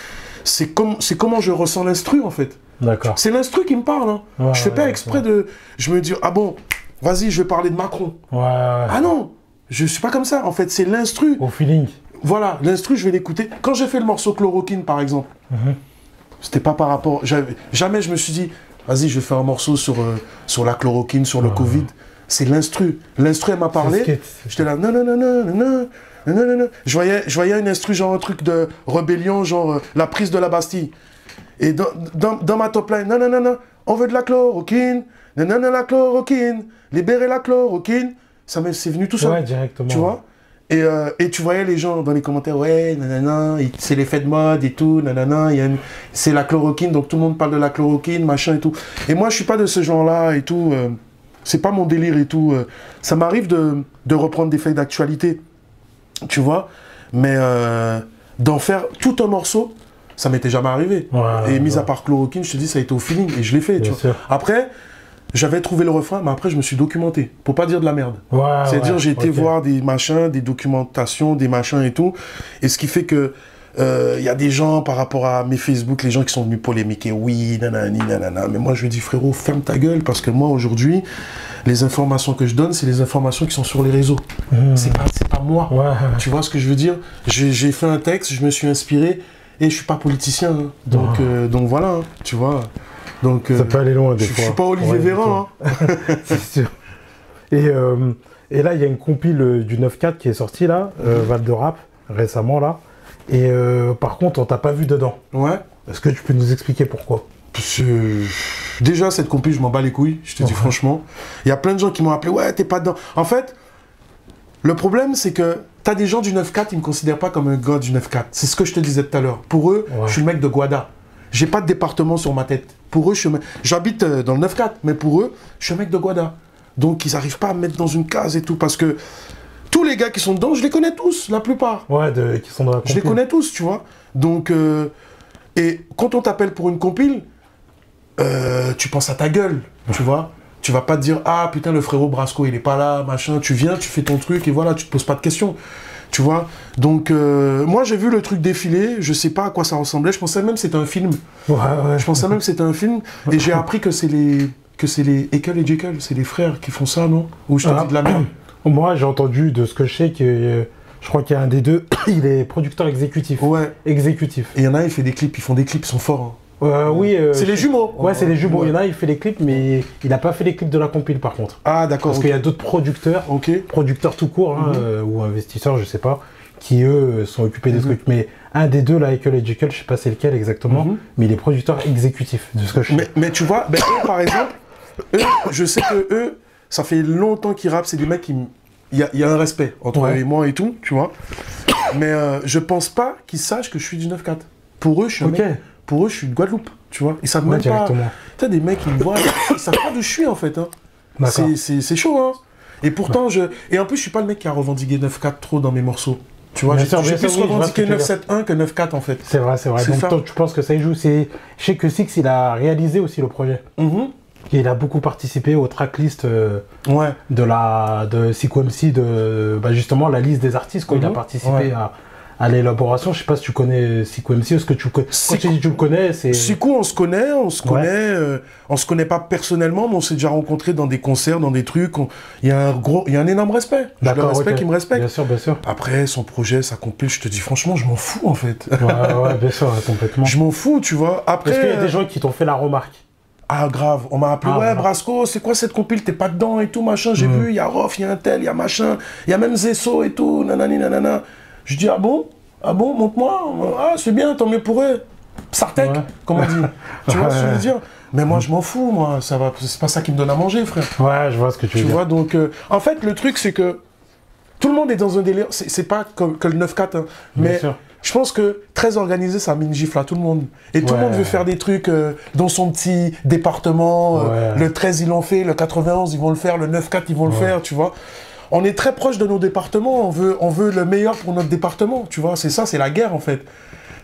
C'est comment je ressens l'instru, en fait. D'accord. C'est l'instru qui me parle. Hein. Je fais pas exprès de... Je me dis, ah bon, vas-y, je vais parler de Macron. Ah non, je suis pas comme ça. En fait, c'est l'instru. Au feeling. Voilà, l'instru, je vais l'écouter. Quand j'ai fait le morceau Chloroquine, par exemple, c'était pas par rapport... Jamais je me suis dit, vas-y, je vais faire un morceau sur la chloroquine, sur le Covid. C'est l'instru. L'instru, elle m'a parlé. J'étais là, non. Je voyais une instru, genre un truc de rébellion, genre la prise de la Bastille. Et dans ma top line, non, on veut de la chloroquine, non, la chloroquine, libérer la chloroquine. C'est venu tout seul. Ouais, directement. Tu vois? Et tu voyais les gens dans les commentaires, ouais, nanana, c'est l'effet de mode et tout, nanana, c'est la chloroquine, donc tout le monde parle de la chloroquine, machin et tout. Et moi, je suis pas de ce genre-là et tout, c'est pas mon délire et tout. Ça m'arrive de reprendre des faits d'actualité, tu vois, mais d'en faire tout un morceau, ça m'était jamais arrivé. Et mis à part chloroquine, je te dis, ça a été au feeling et je l'ai fait, tu vois. Après, j'avais trouvé le refrain, mais après je me suis documenté, pour pas dire de la merde. C'est-à-dire j'ai été voir des machins, des documentations, des machins et tout, et ce qui fait que y a des gens par rapport à mes Facebook, les gens qui sont venus polémiquer, oui, nanani, nanana, mais moi je lui dis frérot, ferme ta gueule, parce que moi aujourd'hui, les informations que je donne, c'est les informations qui sont sur les réseaux. C'est pas moi, tu vois ce que je veux dire? J'ai fait un texte, je me suis inspiré, et je suis pas politicien, hein. Donc voilà, hein, tu vois. Donc, ça peut aller loin des fois. Je suis pas Olivier Véran. Hein. C'est sûr. Et là, il y a une compile du 9-4 qui est sortie là, Val de Rap, récemment là. Et par contre, on t'a pas vu dedans. Ouais. Est-ce que tu peux nous expliquer pourquoi? Déjà, cette compile, je m'en bats les couilles, je te dis franchement. Il y a plein de gens qui m'ont appelé, ouais, t'es pas dedans. En fait, le problème, c'est que t'as des gens du 9-4, ils me considèrent pas comme un gars du 9-4. C'est ce que je te disais tout à l'heure. Pour eux, je suis le mec de Guada. J'ai pas de département sur ma tête. Pour eux, j'habite dans le 9-4, mais pour eux, je suis un mec de Guada. Donc, ils n'arrivent pas à me mettre dans une case et tout, parce que tous les gars qui sont dedans, je les connais tous, la plupart. Ouais, qui sont dans la compile. Je les connais tous, tu vois. Donc, et quand on t'appelle pour une compile, tu penses à ta gueule, tu vois. Tu vas pas te dire, ah putain, le frérot Brasco, il est pas là, machin. Tu viens, tu fais ton truc, et voilà, tu te poses pas de questions. Tu vois, donc moi j'ai vu le truc défiler, je sais pas à quoi ça ressemblait, je pensais même que c'était un film. Je pensais même que c'était un film, et j'ai appris que c'est les Ekel et Jekyll, c'est les frères qui font ça, non? Ou je te dis de la merde. Moi j'ai entendu de ce que je sais que Je crois qu'il y a un des deux, il est producteur exécutif. Ouais. Exécutif. Et il y en a, il fait des clips, ils font des clips, ils sont forts. Oui. C'est les jumeaux. Ouais, c'est les jumeaux. Il y en a, il fait les clips, mais il n'a pas fait les clips de la compile par contre. Ah, d'accord. Parce qu'il y a d'autres producteurs, producteurs tout court, ou investisseurs, je sais pas, qui eux sont occupés des trucs. Mais un des deux, là, Ekel et Jekyll, je sais pas c'est lequel exactement, mais il est producteur exécutif, de ce que je sais. Mais tu vois, ben, eux, par exemple, eux, je sais que eux, ça fait longtemps qu'ils rappent, c'est des mecs qui... Il y a un respect entre eux et moi et tout, tu vois. Mais je pense pas qu'ils sachent que je suis du 9-4. Pour eux, je suis un mec, pour eux, je suis de Guadeloupe, tu vois. Ils savent même pas... Tu as des mecs qui me voient, ils savent pas d'où je suis, en fait. Hein. C'est chaud, hein. Et pourtant, Et en plus, je suis pas le mec qui a revendiqué 9-4 trop dans mes morceaux. Tu vois, j'ai plus revendiqué 9-7-1 que 9-4, en fait. C'est vrai, c'est vrai. Donc, toi, tu penses que ça y joue. Je sais que Six, il a réalisé aussi le projet. Il a beaucoup participé aux tracklists de Siku MC, justement la liste des artistes. Quoi. Il a participé à l'élaboration. Je sais pas si tu connais Siku MC, est-ce que tu connais? Quand tu dis tu le connais, c'est... Siku, on se connaît, on se connaît pas personnellement, mais on s'est déjà rencontrés dans des concerts, dans des trucs. Il y a un énorme respect. J'ai le respect qui me respecte. Bien sûr, bien sûr. Après, son projet, sa compil, je te dis franchement, je m'en fous en fait. Ouais, bien sûr, complètement. Je m'en fous, tu vois. Après, est-ce qu'il y a des gens qui t'ont fait la remarque? Ah grave, on m'a appelé, Brasco, c'est quoi cette compile, t'es pas dedans et tout, machin, j'ai vu, il y a Rof, il y a un tel, il y a machin, il y a même Zesso et tout, nanani nanana. Je dis, ah bon, montre-moi, ah c'est bien, tant mieux pour eux. Sartek, comme on dit, tu vois ce que je veux dire. Mais moi je m'en fous, moi, ça va, c'est pas ça qui me donne à manger, frère. Ouais, je vois ce que tu veux dire. Tu vois, donc, en fait, le truc c'est que tout le monde est dans un délire, c'est pas que le 9-4, hein, mais... Je pense que très organisé, ça a mis une gifle à tout le monde. Et tout le monde veut faire des trucs dans son petit département. Le 13, ils l'ont fait. Le 91, ils vont le faire. Le 9-4, ils vont le faire, tu vois. On est très proche de nos départements. On veut le meilleur pour notre département, tu vois. C'est ça, c'est la guerre, en fait.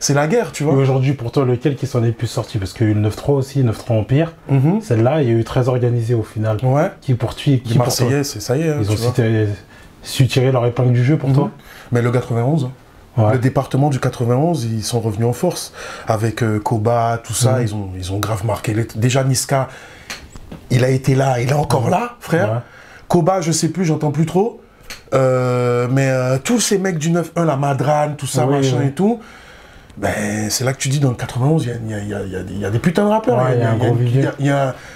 C'est la guerre, tu vois. Aujourd'hui, pour toi, lequel qui s'en est le plus sorti? Parce qu'il y a eu le 9-3 aussi, 9-3 Empire. Celle-là, il y a eu très organisé au final. Qui poursuit. Les Marseillais, ça y est. Ils ont su tirer leur épingle du jeu pour toi. Mais le 91... Le département du 91, ils sont revenus en force. Avec Koba, tout ça, ils ont grave marqué. Déjà, Niska, il a été là, il est encore là, frère. Koba, je sais plus, j'entends plus trop. Mais tous ces mecs du 9-1, la Madrane, tout ça, machin et tout, ben, c'est là que tu dis, dans le 91, il y a des putains de rappeurs.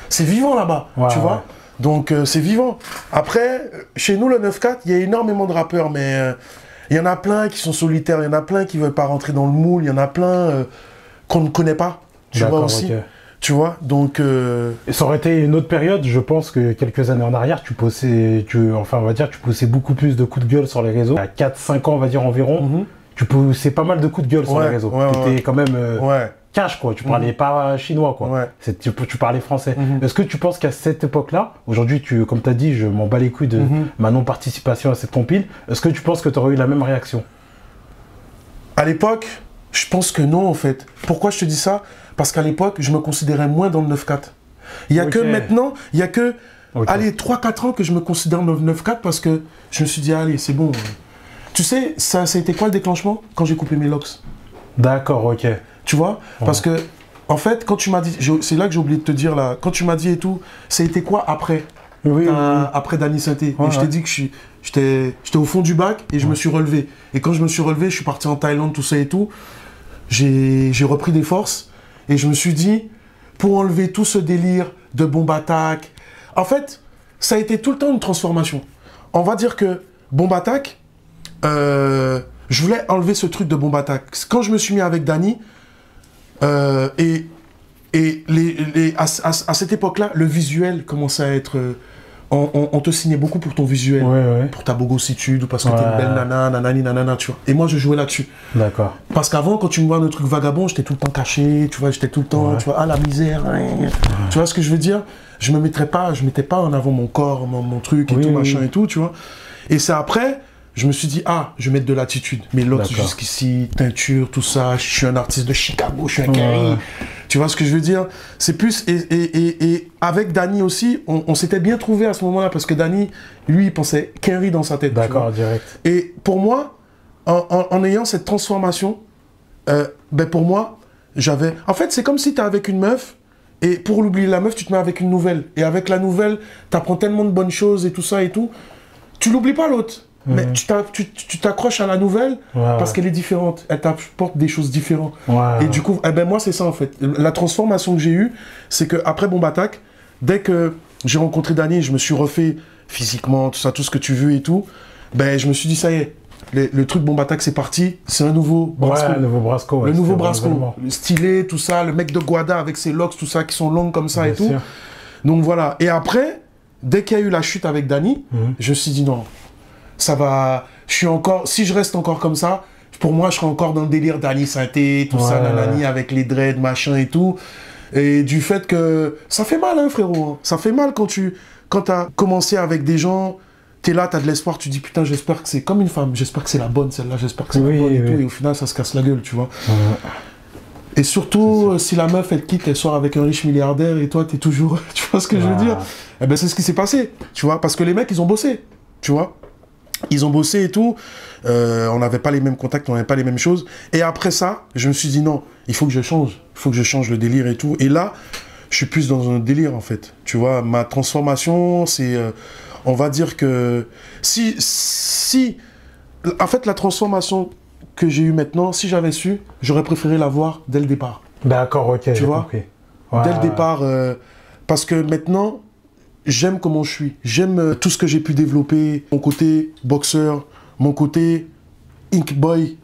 C'est vivant là-bas, tu vois. Donc, c'est vivant. Après, chez nous, le 9-4, il y a énormément de rappeurs, mais... Il y en a plein qui sont solitaires, il y en a plein qui ne veulent pas rentrer dans le moule, il y en a plein qu'on ne connaît pas, tu vois aussi. Tu vois, donc... Et ça aurait été une autre période, je pense que quelques années en arrière, tu poussais beaucoup plus de coups de gueule sur les réseaux. À 4-5 ans, on va dire environ, tu poussais pas mal de coups de gueule sur les réseaux. Tu étais quand même cash, quoi. Tu parlais pas chinois, quoi. Tu parlais français. Est-ce que tu penses qu'à cette époque-là, aujourd'hui, comme tu as dit, je m'en bats les couilles de ma non-participation à cette compile, est-ce que tu penses que tu aurais eu la même réaction? À l'époque, je pense que non, en fait. Pourquoi je te dis ça? Parce qu'à l'époque, je me considérais moins dans le 9-4. Il y a que maintenant, il y a que, allez, 3-4 ans que je me considère dans le 9-4 parce que je me suis dit, allez, c'est bon. Tu sais, ça a été quoi le déclenchement? Quand j'ai coupé mes locks. D'accord, ok. Tu vois, parce que, en fait, quand tu m'as dit, c'est là que j'ai oublié de te dire, là, quand tu m'as dit et tout, ça a été quoi après? Après Danny Sainté. Et je t'ai dit que j'étais au fond du bac et je me suis relevé. Et quand je me suis relevé, je suis parti en Thaïlande, tout ça et tout. J'ai repris des forces et je me suis dit, pour enlever tout ce délire de bombe attaque, en fait, ça a été tout le temps une transformation. On va dire que bombe attaque, je voulais enlever ce truc de bombe attaque. Quand je me suis mis avec Danny, à cette époque-là, le visuel commençait à être... on te signait beaucoup pour ton visuel, pour ta bogossitude, ou parce que t'es une belle nana, nanani, nanana, tu vois. Et moi, je jouais là-dessus. D'accord. Parce qu'avant, quand tu me vois le truc vagabond, j'étais tout le temps caché, tu vois, j'étais tout le temps, tu vois, ah, la misère, tu vois ce que je veux dire? Je mettais pas en avant mon corps, mon truc et tout, machin et tout, tu vois. Et c'est après... Je me suis dit, ah, je vais mettre de l'attitude. Mes locks jusqu'ici, teinture, tout ça. Je suis un artiste de Chicago, je suis un Kerry. Tu vois ce que je veux dire? C'est plus... Et avec Danny aussi, on s'était bien trouvé à ce moment-là parce que Danny, lui, il pensait Kerry dans sa tête. D'accord, direct. Et pour moi, en ayant cette transformation, ben pour moi, j'avais... En fait, c'est comme si tu es avec une meuf et pour l'oublier la meuf, tu te mets avec une nouvelle. Et avec la nouvelle, tu apprends tellement de bonnes choses et tout ça et tout. Tu l'oublies pas l'autre. mais tu t'accroches à la nouvelle parce qu'elle est différente. Elle t'apporte des choses différentes. Et du coup, eh ben moi, c'est ça en fait. La transformation que j'ai eue, c'est qu'après Bomb Attack, dès que j'ai rencontré Danny, je me suis refait physiquement, tout ça, tout ce que tu veux et tout, ben je me suis dit, ça y est, le truc Bomb Attack, c'est parti, c'est un nouveau Brasco. Le nouveau Brasco. Le nouveau Brasco. Stylé, tout ça, le mec de Guada avec ses locks, tout ça, qui sont longues comme ça et tout. Donc voilà. Et après, dès qu'il y a eu la chute avec Danny, je me suis dit non, ça va. Je suis encore. Si je reste encore comme ça, pour moi, je serai encore dans le délire Danny synthé, tout ça, nanani, avec les dreads, machin et tout. Et du fait que ça fait mal, hein, frérot. Hein. Ça fait mal quand t'as commencé avec des gens. T'es là, t'as de l'espoir, tu dis putain, j'espère que c'est comme une femme, j'espère que c'est la bonne celle-là, j'espère que c'est la bonne et tout. Et au final, ça se casse la gueule, tu vois. Et surtout, si la meuf, elle quitte, elle sort avec un riche milliardaire et toi, t'es toujours... Tu vois ce que je veux dire? Eh ben, c'est ce qui s'est passé, tu vois. Parce que les mecs, ils ont bossé, tu vois. Ils ont bossé et tout. On n'avait pas les mêmes contacts, on n'avait pas les mêmes choses. Et après ça, je me suis dit non, il faut que je change. Il faut que je change le délire et tout. Et là, je suis plus dans un délire, en fait. Tu vois, ma transformation, c'est... on va dire que... En fait, la transformation... que j'ai eu maintenant, si j'avais su, j'aurais préféré l'avoir dès le départ. D'accord, ok, tu vois, compris. Dès le départ, parce que maintenant, j'aime comment je suis. J'aime tout ce que j'ai pu développer, mon côté boxeur, mon côté ink boy,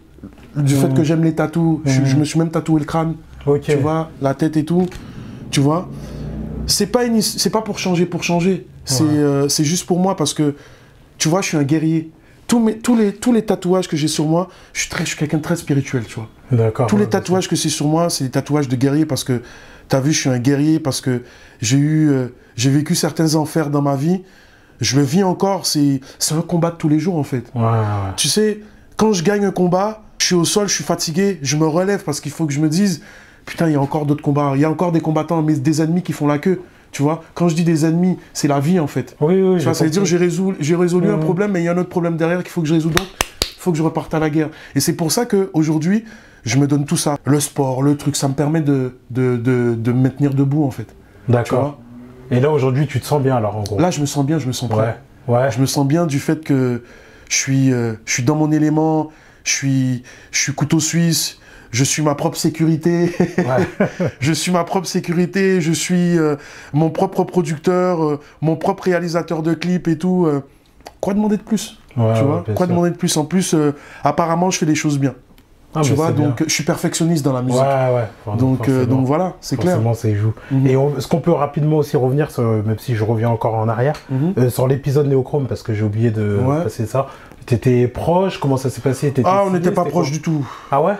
du fait que j'aime les tatous. Je me suis même tatoué le crâne, tu vois, la tête et tout, tu vois. C'est pas pour changer, c'est juste pour moi parce que, tu vois, je suis un guerrier. Tous les tatouages que j'ai sur moi, je suis quelqu'un de très spirituel, tu vois. D'accord. Tous les tatouages que c'est sur moi, c'est des tatouages de guerrier parce que, t'as vu, je suis un guerrier parce que j'ai vécu certains enfers dans ma vie. Je le vis encore, c'est un combat de tous les jours, en fait. Tu sais, quand je gagne un combat, je suis au sol, je suis fatigué, je me relève parce qu'il faut que je me dise, putain, il y a encore d'autres combats, il y a encore des combattants, mais des ennemis qui font la queue. Tu vois, quand je dis des ennemis, c'est la vie en fait. Oui, tu vois, ça veut dire j'ai résolu un problème, mais il y a un autre problème derrière qu'il faut que je résolve. Donc, il faut que je reparte à la guerre. Et c'est pour ça qu'aujourd'hui, je me donne tout ça. Le sport, le truc, ça me permet de me maintenir debout en fait. D'accord. Et là aujourd'hui, tu te sens bien alors en gros? Là, je me sens bien, je me sens prêt. Je me sens bien du fait que je suis dans mon élément, je suis couteau suisse. Je suis ma propre sécurité, je suis ma propre sécurité, je suis mon propre producteur, mon propre réalisateur de clips et tout. Quoi demander de plus, tu vois? Quoi demander de plus? En plus, apparemment, je fais les choses bien. Tu vois, donc je suis perfectionniste dans la musique. Donc voilà, c'est clair. Forcément, ça y joue. Et est-ce qu'on peut rapidement aussi revenir, même si je reviens encore en arrière, sur l'épisode Néochrome, parce que j'ai oublié de passer ça. T'étais proche? Comment ça s'est passé? Ah, on n'était pas proche du tout. Ah ouais?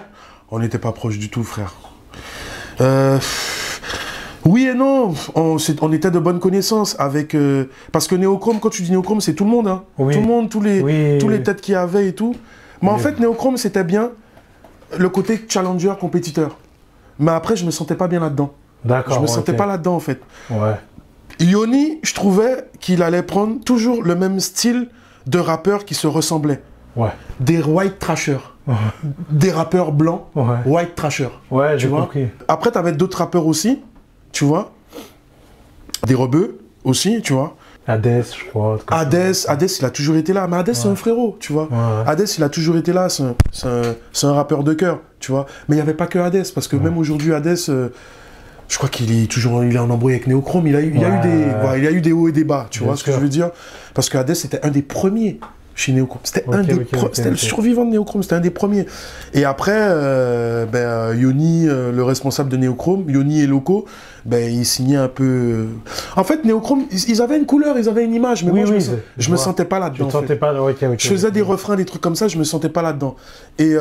On n'était pas proche du tout, frère. Oui et non, on était de bonnes connaissances avec... parce que Néochrome, quand tu dis Néochrome, c'est tout le monde. Hein. Tout le monde, tous les têtes qu'il y avait et tout. Mais en fait, Néochrome, c'était bien le côté challenger, compétiteur. Mais après, je me sentais pas bien là-dedans. D'accord. Je me sentais pas là-dedans, en fait. Yoni, je trouvais qu'il allait prendre toujours le même style de rappeur qui se ressemblait. Des white trashers. Des rappeurs blancs, white trashers. J'ai compris. Après, tu avais d'autres rappeurs aussi, tu vois. Des rebeux aussi, tu vois. Hades, je crois. Hades, il a toujours été là. Mais Hades, c'est un frérot, tu vois. Hades, il a toujours été là. C'est un rappeur de cœur, tu vois. Mais il n'y avait pas que Hades, parce que même aujourd'hui, Hades, je crois qu'il est en embrouille avec Néochrome. Il a eu des hauts et des bas, tu vois ce que je veux dire. Parce que Hades, c'était un des premiers chez Néochrome. C'était c'était le survivant de Néochrome, c'était un des premiers. Et après, Yoni, le responsable de Néochrome, Yoni et Loco, ils signaient un peu... En fait, Néochrome, ils avaient une couleur, ils avaient une image, mais moi, je me sentais pas là-dedans. Je faisais des refrains, des trucs comme ça, je me sentais pas là-dedans. Et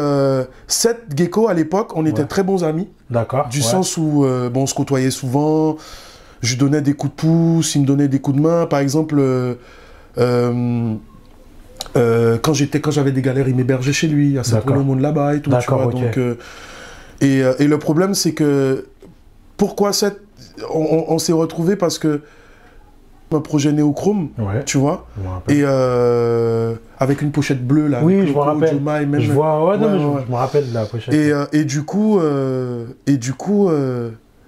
Seth Gecko, à l'époque, on était très bons amis. D'accord. Du sens où on se côtoyait souvent, je lui donnais des coups de pouce, il me donnait des coups de main. Par exemple... quand j'avais des galères, il m'hébergeait chez lui, à Saint-Paul-au-Monde là-bas et tout, tu vois. Donc, et le problème, c'est que pourquoi on s'est retrouvés parce que un projet Néochrome, tu vois, et avec une pochette bleue là. Oui, je me rappelle. Je me rappelle de la pochette. Et du coup,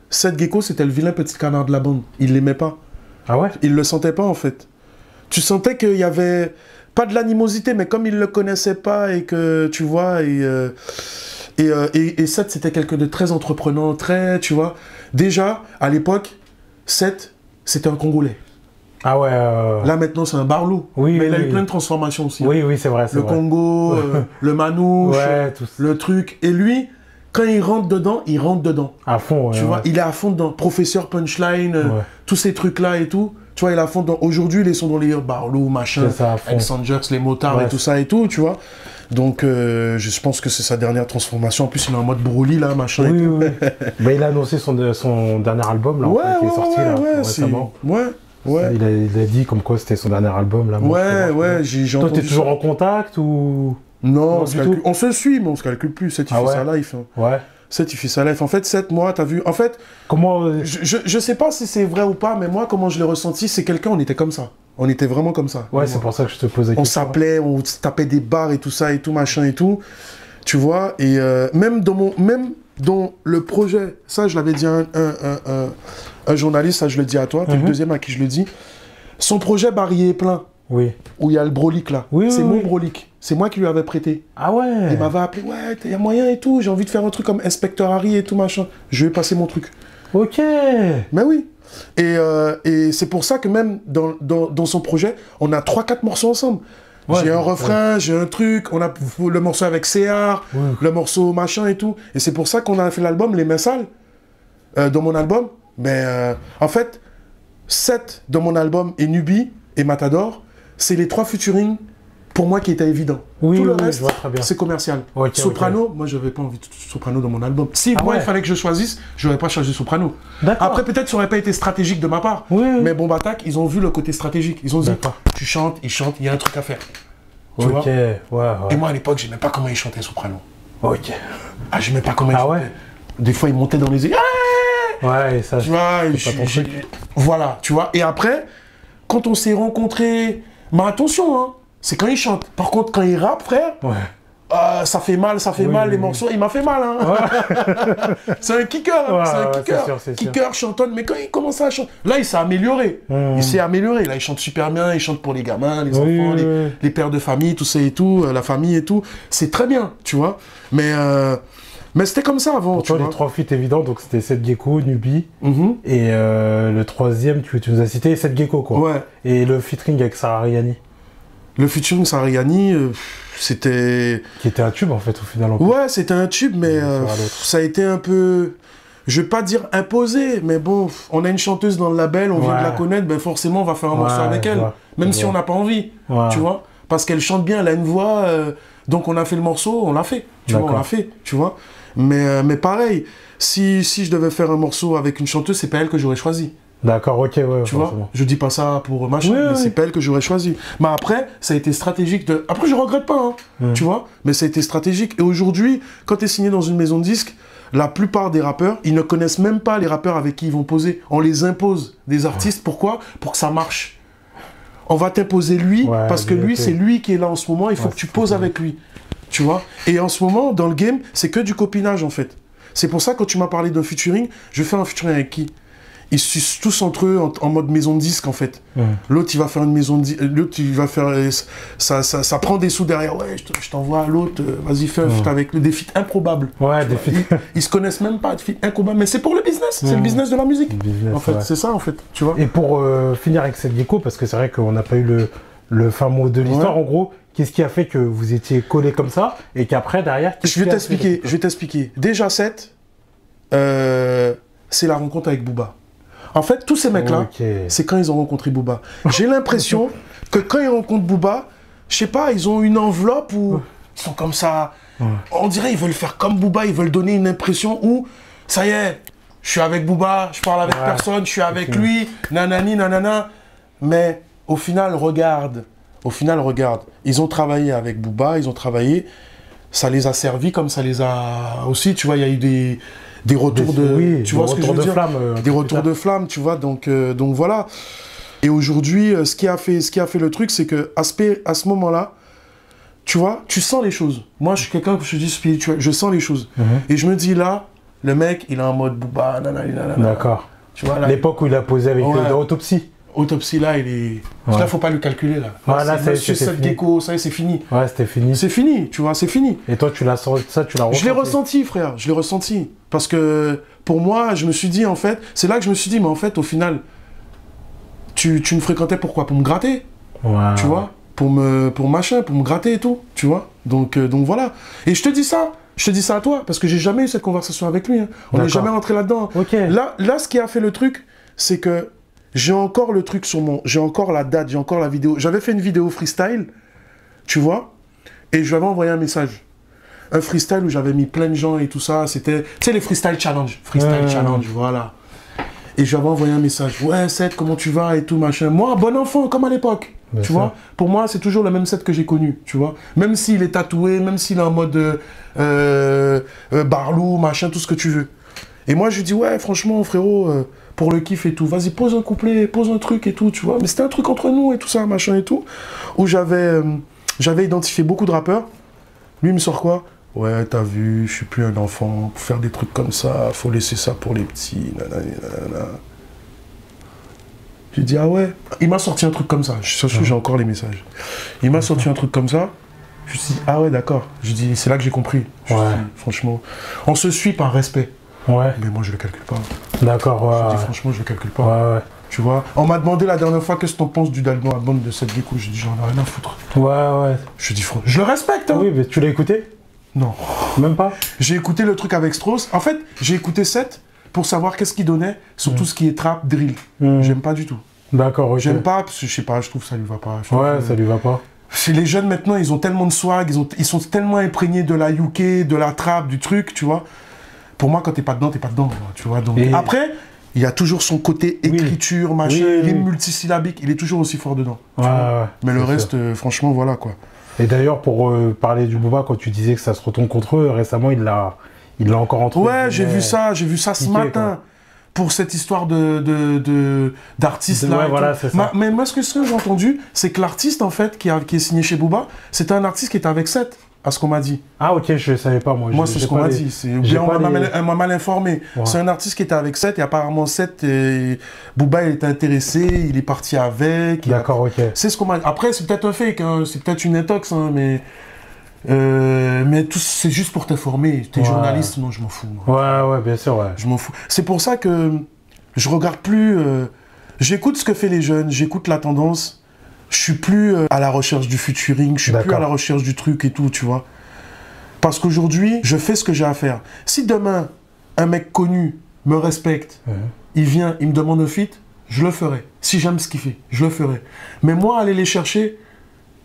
Seth Gecko, c'était le vilain petit canard de la bande. Il l'aimait pas. Ah ouais? Il le sentait pas en fait. Tu sentais qu'il y avait... pas de l'animosité, mais comme il le connaissait pas et que, tu vois, et Seth, c'était quelqu'un de très entreprenant, très, tu vois. Déjà, à l'époque, Seth, c'était un Congolais. Ah ouais. Là, maintenant, c'est un Barlou. Oui, mais il a eu plein de transformations aussi. Oui, oui, c'est vrai. Le Congo, le manouche, le truc. Et lui, quand il rentre dedans, il rentre dedans. À fond, tu vois, il est à fond dedans. Professeur Punchline, tous ces trucs-là et tout. Tu vois, il est à fond dedans. Aujourd'hui, ils sont dans les Barlou, machin, Alexanders, les motards et tout ça et tout, tu vois. Donc, je pense que c'est sa dernière transformation. En plus, il est en mode Broly, là, machin et tout. Mais il a annoncé son dernier album, là, qui est sorti là, récemment. Ouais. Il a dit comme quoi c'était son dernier album, là. J'ai entendu. Toi, t'es toujours en contact ou... Non, on se suit, mais on se calcule plus. Seth, il fait sa life. Hein. Ouais. Seth, il fait sa life. En fait, 7 mois, t'as vu. En fait, comment je sais pas si c'est vrai ou pas, mais moi, comment je l'ai ressenti, c'est quelqu'un, on était comme ça. On était vraiment comme ça. Ouais, c'est pour ça que je te posais la question. On s'appelait, on tapait des barres et tout ça et tout, machin et tout. Tu vois, et même dans le projet, ça, je l'avais dit à un journaliste, ça, je le dis à toi, t'es le deuxième à qui je le dis. Son projet Barry est plein. Oui. Où il y a le Brolic là. C'est mon Brolic. C'est moi qui lui avais prêté. Ah ouais. Il m'avait appelé, ouais, il y a moyen et tout, j'ai envie de faire un truc comme Inspecteur Harry et tout machin. Je vais passer mon truc. Ok. Mais oui. Et c'est pour ça que même dans son projet, on a 3-4 morceaux ensemble. J'ai un refrain, j'ai un truc, on a le morceau avec CR, le morceau machin et tout. Et c'est pour ça qu'on a fait l'album Les Mains Sales. Dans mon album, en fait, 7 dans mon album et Nubi et Matador, c'est les 3 featuring pour moi qui étaient évidents. Tout le reste, c'est commercial. Soprano, moi, je n'avais pas envie de Soprano dans mon album. Si moi, il fallait que je choisisse, je n'aurais pas choisi Soprano. Après, peut-être ça n'aurait pas été stratégique de ma part. Mais Bomba Attack, ils ont vu le côté stratégique. Ils ont dit, tu chantes, il chante, il y a un truc à faire. Tu vois Et moi, à l'époque, je n'aimais pas comment il chantait Soprano. Ah, je n'aimais pas comment il chantait. Des fois, il montait dans les airs. Ouais, ça, tu vois, voilà, tu vois. Et après, quand on s'est rencontrés, mais attention, hein, c'est quand il chante. Par contre, quand il rappe, frère, ça fait mal, les morceaux. Il m'a fait mal, hein. C'est un kicker, hein. C'est un kicker. Kicker, chantonne, mais quand il commence à chanter, là, il s'est amélioré. Il s'est amélioré. Là, il chante super bien. Il chante pour les gamins, les enfants, les pères de famille, tout ça et tout, la famille et tout. C'est très bien, tu vois. Mais c'était comme ça avant. Pour toi, les 3 feats évidents, donc c'était Seth Gecko, Nubi, et le troisième, tu nous as cité Seth Gecko, quoi. Ouais. Et le featuring avec Sarah Riani. Le featuring Sarah Riani, c'était... Qui était un tube, en fait, au final. Ouais, c'était un tube, mais ça a été un peu... Je vais pas dire imposé, mais bon, on a une chanteuse dans le label, on vient de la connaître, ben forcément, on va faire un morceau avec elle. Même si on n'a pas envie, tu vois. Parce qu'elle chante bien, elle a une voix... donc on a fait le morceau, on l'a fait. Tu vois, on l'a fait, tu vois. Mais pareil, si je devais faire un morceau avec une chanteuse, c'est pas elle que j'aurais choisi. D'accord, ok, ouais. Tu vois, je dis pas ça pour machin, mais c'est pas elle que j'aurais choisi. Mais après, ça a été stratégique de... Après, je regrette pas, hein, tu vois, mais ça a été stratégique. Et aujourd'hui, quand tu es signé dans une maison de disques, la plupart des rappeurs, ils ne connaissent même pas les rappeurs avec qui ils vont poser. On les impose, des artistes. Pourquoi? Pour que ça marche. On va t'imposer lui, parce que lui, c'est lui qui est là en ce moment, il faut que tu poses avec lui. Tu vois? Et en ce moment, dans le game, c'est que du copinage, en fait. C'est pour ça, quand tu m'as parlé d'un featuring, je fais un featuring avec qui? Ils se sucent tous entre eux en mode maison de disque, en fait. L'autre, il va faire une maison de disque, l'autre, il va faire... Ça prend des sous derrière. Ouais, je t'envoie à l'autre, vas-y, fais un feat avec des feats improbables. Ouais, des feats. Ils se connaissent même pas, des feats improbables, mais c'est pour le business, c'est le business de la musique. En fait, c'est ça, en fait, tu vois. Et pour finir avec Seth Gecko, parce que c'est vrai qu'on n'a pas eu le fin mot de l'histoire, en gros, qu'est-ce qui a fait que vous étiez collés comme ça, et qu'après, derrière... Je vais t'expliquer. Déjà, Seth, c'est la rencontre avec Booba. En fait, tous ces mecs-là, c'est quand ils ont rencontré Booba. J'ai l'impression que quand ils rencontrent Booba, je sais pas, ils ont une enveloppe où ils sont comme ça. On dirait qu'ils veulent faire comme Booba, ils veulent donner une impression où, ça y est, je suis avec Booba, je parle avec personne, je suis avec lui, nanani, nanana. Mais au final, regarde. Ils ont travaillé avec Booba, ça les a servi comme ça les a aussi, tu vois, il y a eu des retours tu vois ce que je veux dire, des retours de flamme, tu vois, donc voilà. Et aujourd'hui, ce qui a fait le truc, c'est que à ce moment-là, tu vois, tu sens les choses. Moi, je suis quelqu'un que je dis spirituel, je sens les choses. Et je me dis là, le mec, il est en mode Booba, nanana. D'accord. Tu vois, l'époque où il a posé avec Autopsie. Autopsie, là, il est... Là, faut pas le calculer, là. Voilà, c'est Monsieur Seth Gecko, ça y est, c'est fini. Ouais, c'était fini. C'est fini, tu vois, c'est fini. Et toi, tu l'as ressenti? Je l'ai ressenti, frère, je l'ai ressenti. Parce que, pour moi, je me suis dit, en fait, c'est là que je me suis dit, mais en fait, au final, tu me fréquentais pourquoi? Pour me gratter, tu vois, pour me gratter et tout, tu vois. Donc voilà. Et je te dis ça à toi, parce que j'ai jamais eu cette conversation avec lui. Hein. On n'est jamais rentré là-dedans. Okay. Là, ce qui a fait le truc, c'est que j'ai encore le truc sur mon... J'ai encore la date, j'ai encore la vidéo. J'avais fait une vidéo freestyle, tu vois, et je lui avais envoyé un message. Un freestyle où j'avais mis plein de gens et tout ça. C'était, tu sais, les freestyle challenge. Freestyle challenge, voilà. Et je lui avais envoyé un message. Ouais, Seth, comment tu vas et tout, machin. Moi, bon enfant, comme à l'époque. Tu vois, pour moi, c'est toujours le même Seth que j'ai connu, tu vois. Même s'il est tatoué, même s'il est en mode barlou, machin, tout ce que tu veux. Et moi, je lui dis, ouais, franchement, frérot, pour le kiff et tout, vas-y, pose un couplet, pose un truc et tout, tu vois. Mais c'était un truc entre nous et tout ça, machin et tout, où j'avais identifié beaucoup de rappeurs. Lui, il me sort quoi? Ouais, t'as vu, je suis plus un enfant, pour faire des trucs comme ça, faut laisser ça pour les petits, nanana, nanana. J'ai dit, ah ouais. Il m'a sorti un truc comme ça. Je suis sûr, j'ai encore les messages. Il m'a sorti un truc comme ça. Je me suis dit, ah ouais, d'accord. Je dis, c'est là que j'ai compris. Je dis, franchement, on se suit par respect. Ouais. Mais moi, je le calcule pas. D'accord, ouais. Je dis, franchement, je le calcule pas. Ouais. Tu vois, on m'a demandé la dernière fois qu'est-ce que t'en penses du album de Seth Gecko. Je dis, j'en ai rien à foutre. Ouais. Je dis, je le respecte. Hein. Oui, mais tu l'as écouté? Non. Même pas? J'ai écouté le truc avec Strauss. En fait, j'ai écouté Seth pour savoir qu'est-ce qu'il donnait sur tout ce qui est trap, drill. J'aime pas du tout. D'accord, ok. J'aime pas, parce que je sais pas, je trouve que ça lui va pas. Ouais, ça lui va pas. Chez les jeunes maintenant, ils ont tellement de swag, ils sont tellement imprégnés de la UK, de la trap, du truc, tu vois. Pour moi, quand t'es pas dedans, tu vois. Donc... Après, il y a toujours son côté écriture, machin, rime multisyllabique, il est toujours aussi fort dedans. Ouais. Mais le reste, franchement, voilà quoi. Et d'ailleurs, pour parler du Booba, quand tu disais que ça se retourne contre eux, récemment, il l'a encore entendu. Ouais, j'ai vu ça ce matin. Quoi. Pour cette histoire d'artiste là. Ouais, voilà, c'est ça. Mais moi, ce que j'ai entendu, c'est que l'artiste, en fait, qui est signé chez Booba, c'était un artiste qui était avec Seth, à ce qu'on m'a dit. Ah, ok, je savais pas, moi. Moi, c'est ce qu'on m'a dit. On m'a mal informé. Ouais. C'est un artiste qui était avec Seth, et apparemment, Seth, Booba, il était intéressé, il est parti avec. D'accord, ok. C'est ce qu'on m'a dit. Après, c'est peut-être un fake, hein, c'est peut-être une intox, hein, mais tout c'est juste pour t'informer. T'es journaliste, non, je m'en fous. Moi. Ouais, bien sûr, ouais. Je m'en fous. C'est pour ça que je regarde plus. J'écoute ce que fait les jeunes, j'écoute la tendance. Je suis plus à la recherche du featuring, je suis plus à la recherche du truc et tout, tu vois. Parce qu'aujourd'hui, je fais ce que j'ai à faire. Si demain, un mec connu me respecte, il vient, il me demande un feat, je le ferai. Si j'aime ce qu'il fait, je le ferai. Mais moi, aller les chercher,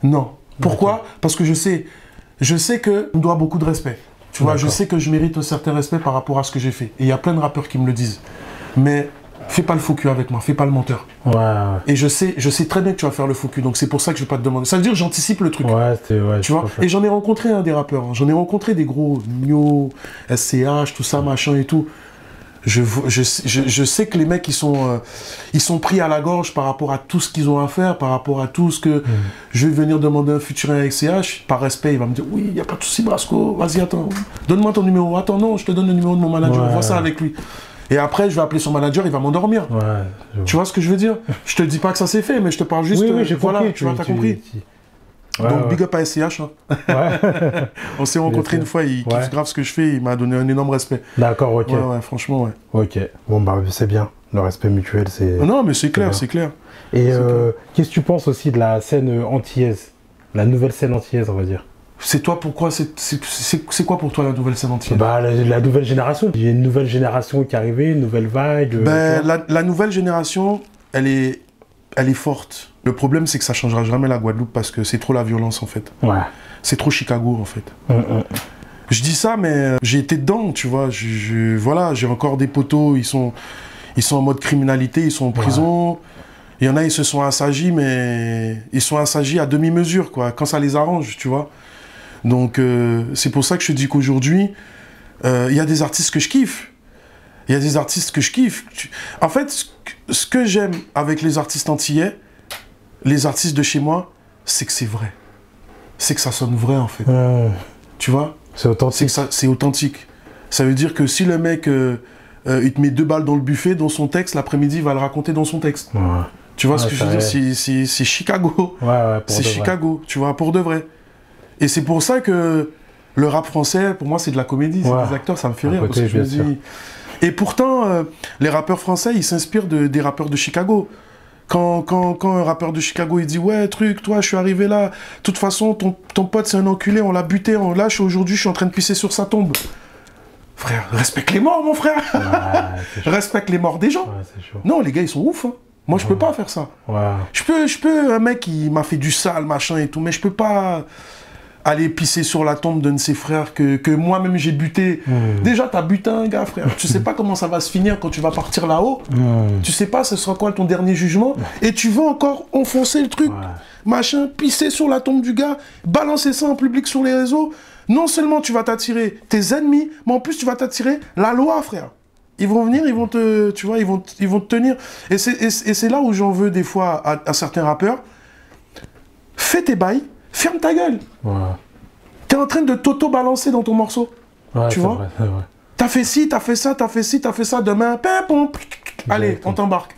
non. Pourquoi? Parce que je sais que on me doit beaucoup de respect. Tu vois, je sais que je mérite un certain respect par rapport à ce que j'ai fait. Et il y a plein de rappeurs qui me le disent. Mais fais pas le faux cul avec moi, fais pas le menteur. Ouais. Et je sais très bien que tu vas faire le faux cul, donc c'est pour ça que je vais pas te demander. Ça veut dire que j'anticipe le truc. Tu vois. Et j'en ai rencontré des rappeurs, hein. J'en ai rencontré des gros, Nio, SCH, tout ça, machin et tout. Je sais que les mecs, ils sont pris à la gorge par rapport à tout ce qu'ils ont à faire, par rapport à tout ce que je vais venir demander un featuring avec CH. Par respect, il va me dire, oui, il n'y a pas de souci, Brasco, vas-y, attends, donne-moi ton numéro. Attends, non, je te donne le numéro de mon manager, on voit ça avec lui. Et après, je vais appeler son manager, il va m'endormir. Tu vois ce que je veux dire? Je te dis pas que ça s'est fait, mais je te parle juste, voilà, tu vois, t'as compris. Donc, big up à SCH. Hein. On s'est rencontrés une fois, il kiffe grave ce que je fais, il m'a donné un énorme respect. D'accord, ok. Ouais, franchement, ouais. Ok, bon, bah, c'est bien. Le respect mutuel, c'est... Non, mais c'est clair, c'est clair. Et qu'est-ce que tu penses aussi de la scène antillaise? La nouvelle scène antillaise, on va dire. C'est toi, pourquoi c'est quoi pour toi la nouvelle scène antillaise? Bah, la nouvelle génération. Il y a une nouvelle génération qui est arrivée, une nouvelle vague. La nouvelle génération, elle est forte. Le problème, c'est que ça changera jamais la Guadeloupe parce que c'est trop la violence, en fait. Ouais. C'est trop Chicago, en fait. Je dis ça, mais j'ai été dedans, tu vois. Voilà, j'ai encore des potos, ils sont en mode criminalité, ils sont en prison. Il y en a, ils se sont assagis, mais ils sont assagis à demi-mesure, quoi, quand ça les arrange, tu vois. Donc, c'est pour ça que je te dis qu'aujourd'hui, il y a des artistes que je kiffe. Il y a des artistes que je kiffe. En fait, ce que j'aime avec les artistes antillais, les artistes de chez moi, c'est que c'est vrai. C'est que ça sonne vrai, en fait. Tu vois? C'est authentique. C'est authentique. Ça veut dire que si le mec, il te met 2 balles dans le buffet, dans son texte, l'après-midi, il va le raconter dans son texte. Tu vois ce que je veux dire? C'est Chicago. C'est Chicago, tu vois, pour de vrai. Et c'est pour ça que le rap français, pour moi, c'est de la comédie. C'est des acteurs, ça me fait rire. Parce que je me dis... Et pourtant, les rappeurs français, ils s'inspirent des rappeurs de Chicago. Quand un rappeur de Chicago, il dit « Ouais, truc, toi, je suis arrivé là. De toute façon, ton pote, c'est un enculé. On l'a buté. Là, aujourd'hui, je suis en train de pisser sur sa tombe. » Frère, respecte les morts, mon frère. Respecte les morts des gens. Non, les gars, ils sont ouf. Hein. Moi, je peux pas faire ça. Je peux, un mec qui m'a fait du sale, machin et tout, mais je peux pas aller pisser sur la tombe d'un de ses frères que moi-même j'ai buté. Déjà, t'as buté un gars, frère. Tu sais pas comment ça va se finir quand tu vas partir là-haut. Tu sais pas ce sera quoi ton dernier jugement. Et tu veux encore enfoncer le truc, machin, pisser sur la tombe du gars, balancer ça en public sur les réseaux. Non seulement tu vas t'attirer tes ennemis, mais en plus tu vas t'attirer la loi, frère. Ils vont venir, ils vont te, tu vois, ils vont te tenir. Et c'est là où j'en veux des fois à certains rappeurs. Fais tes bails, ferme ta gueule. T'es en train de t'auto-balancer dans ton morceau. Tu vois? T'as fait ci, t'as fait ça, t'as fait ci, t'as fait ça. Demain, pim, allez, on t'embarque.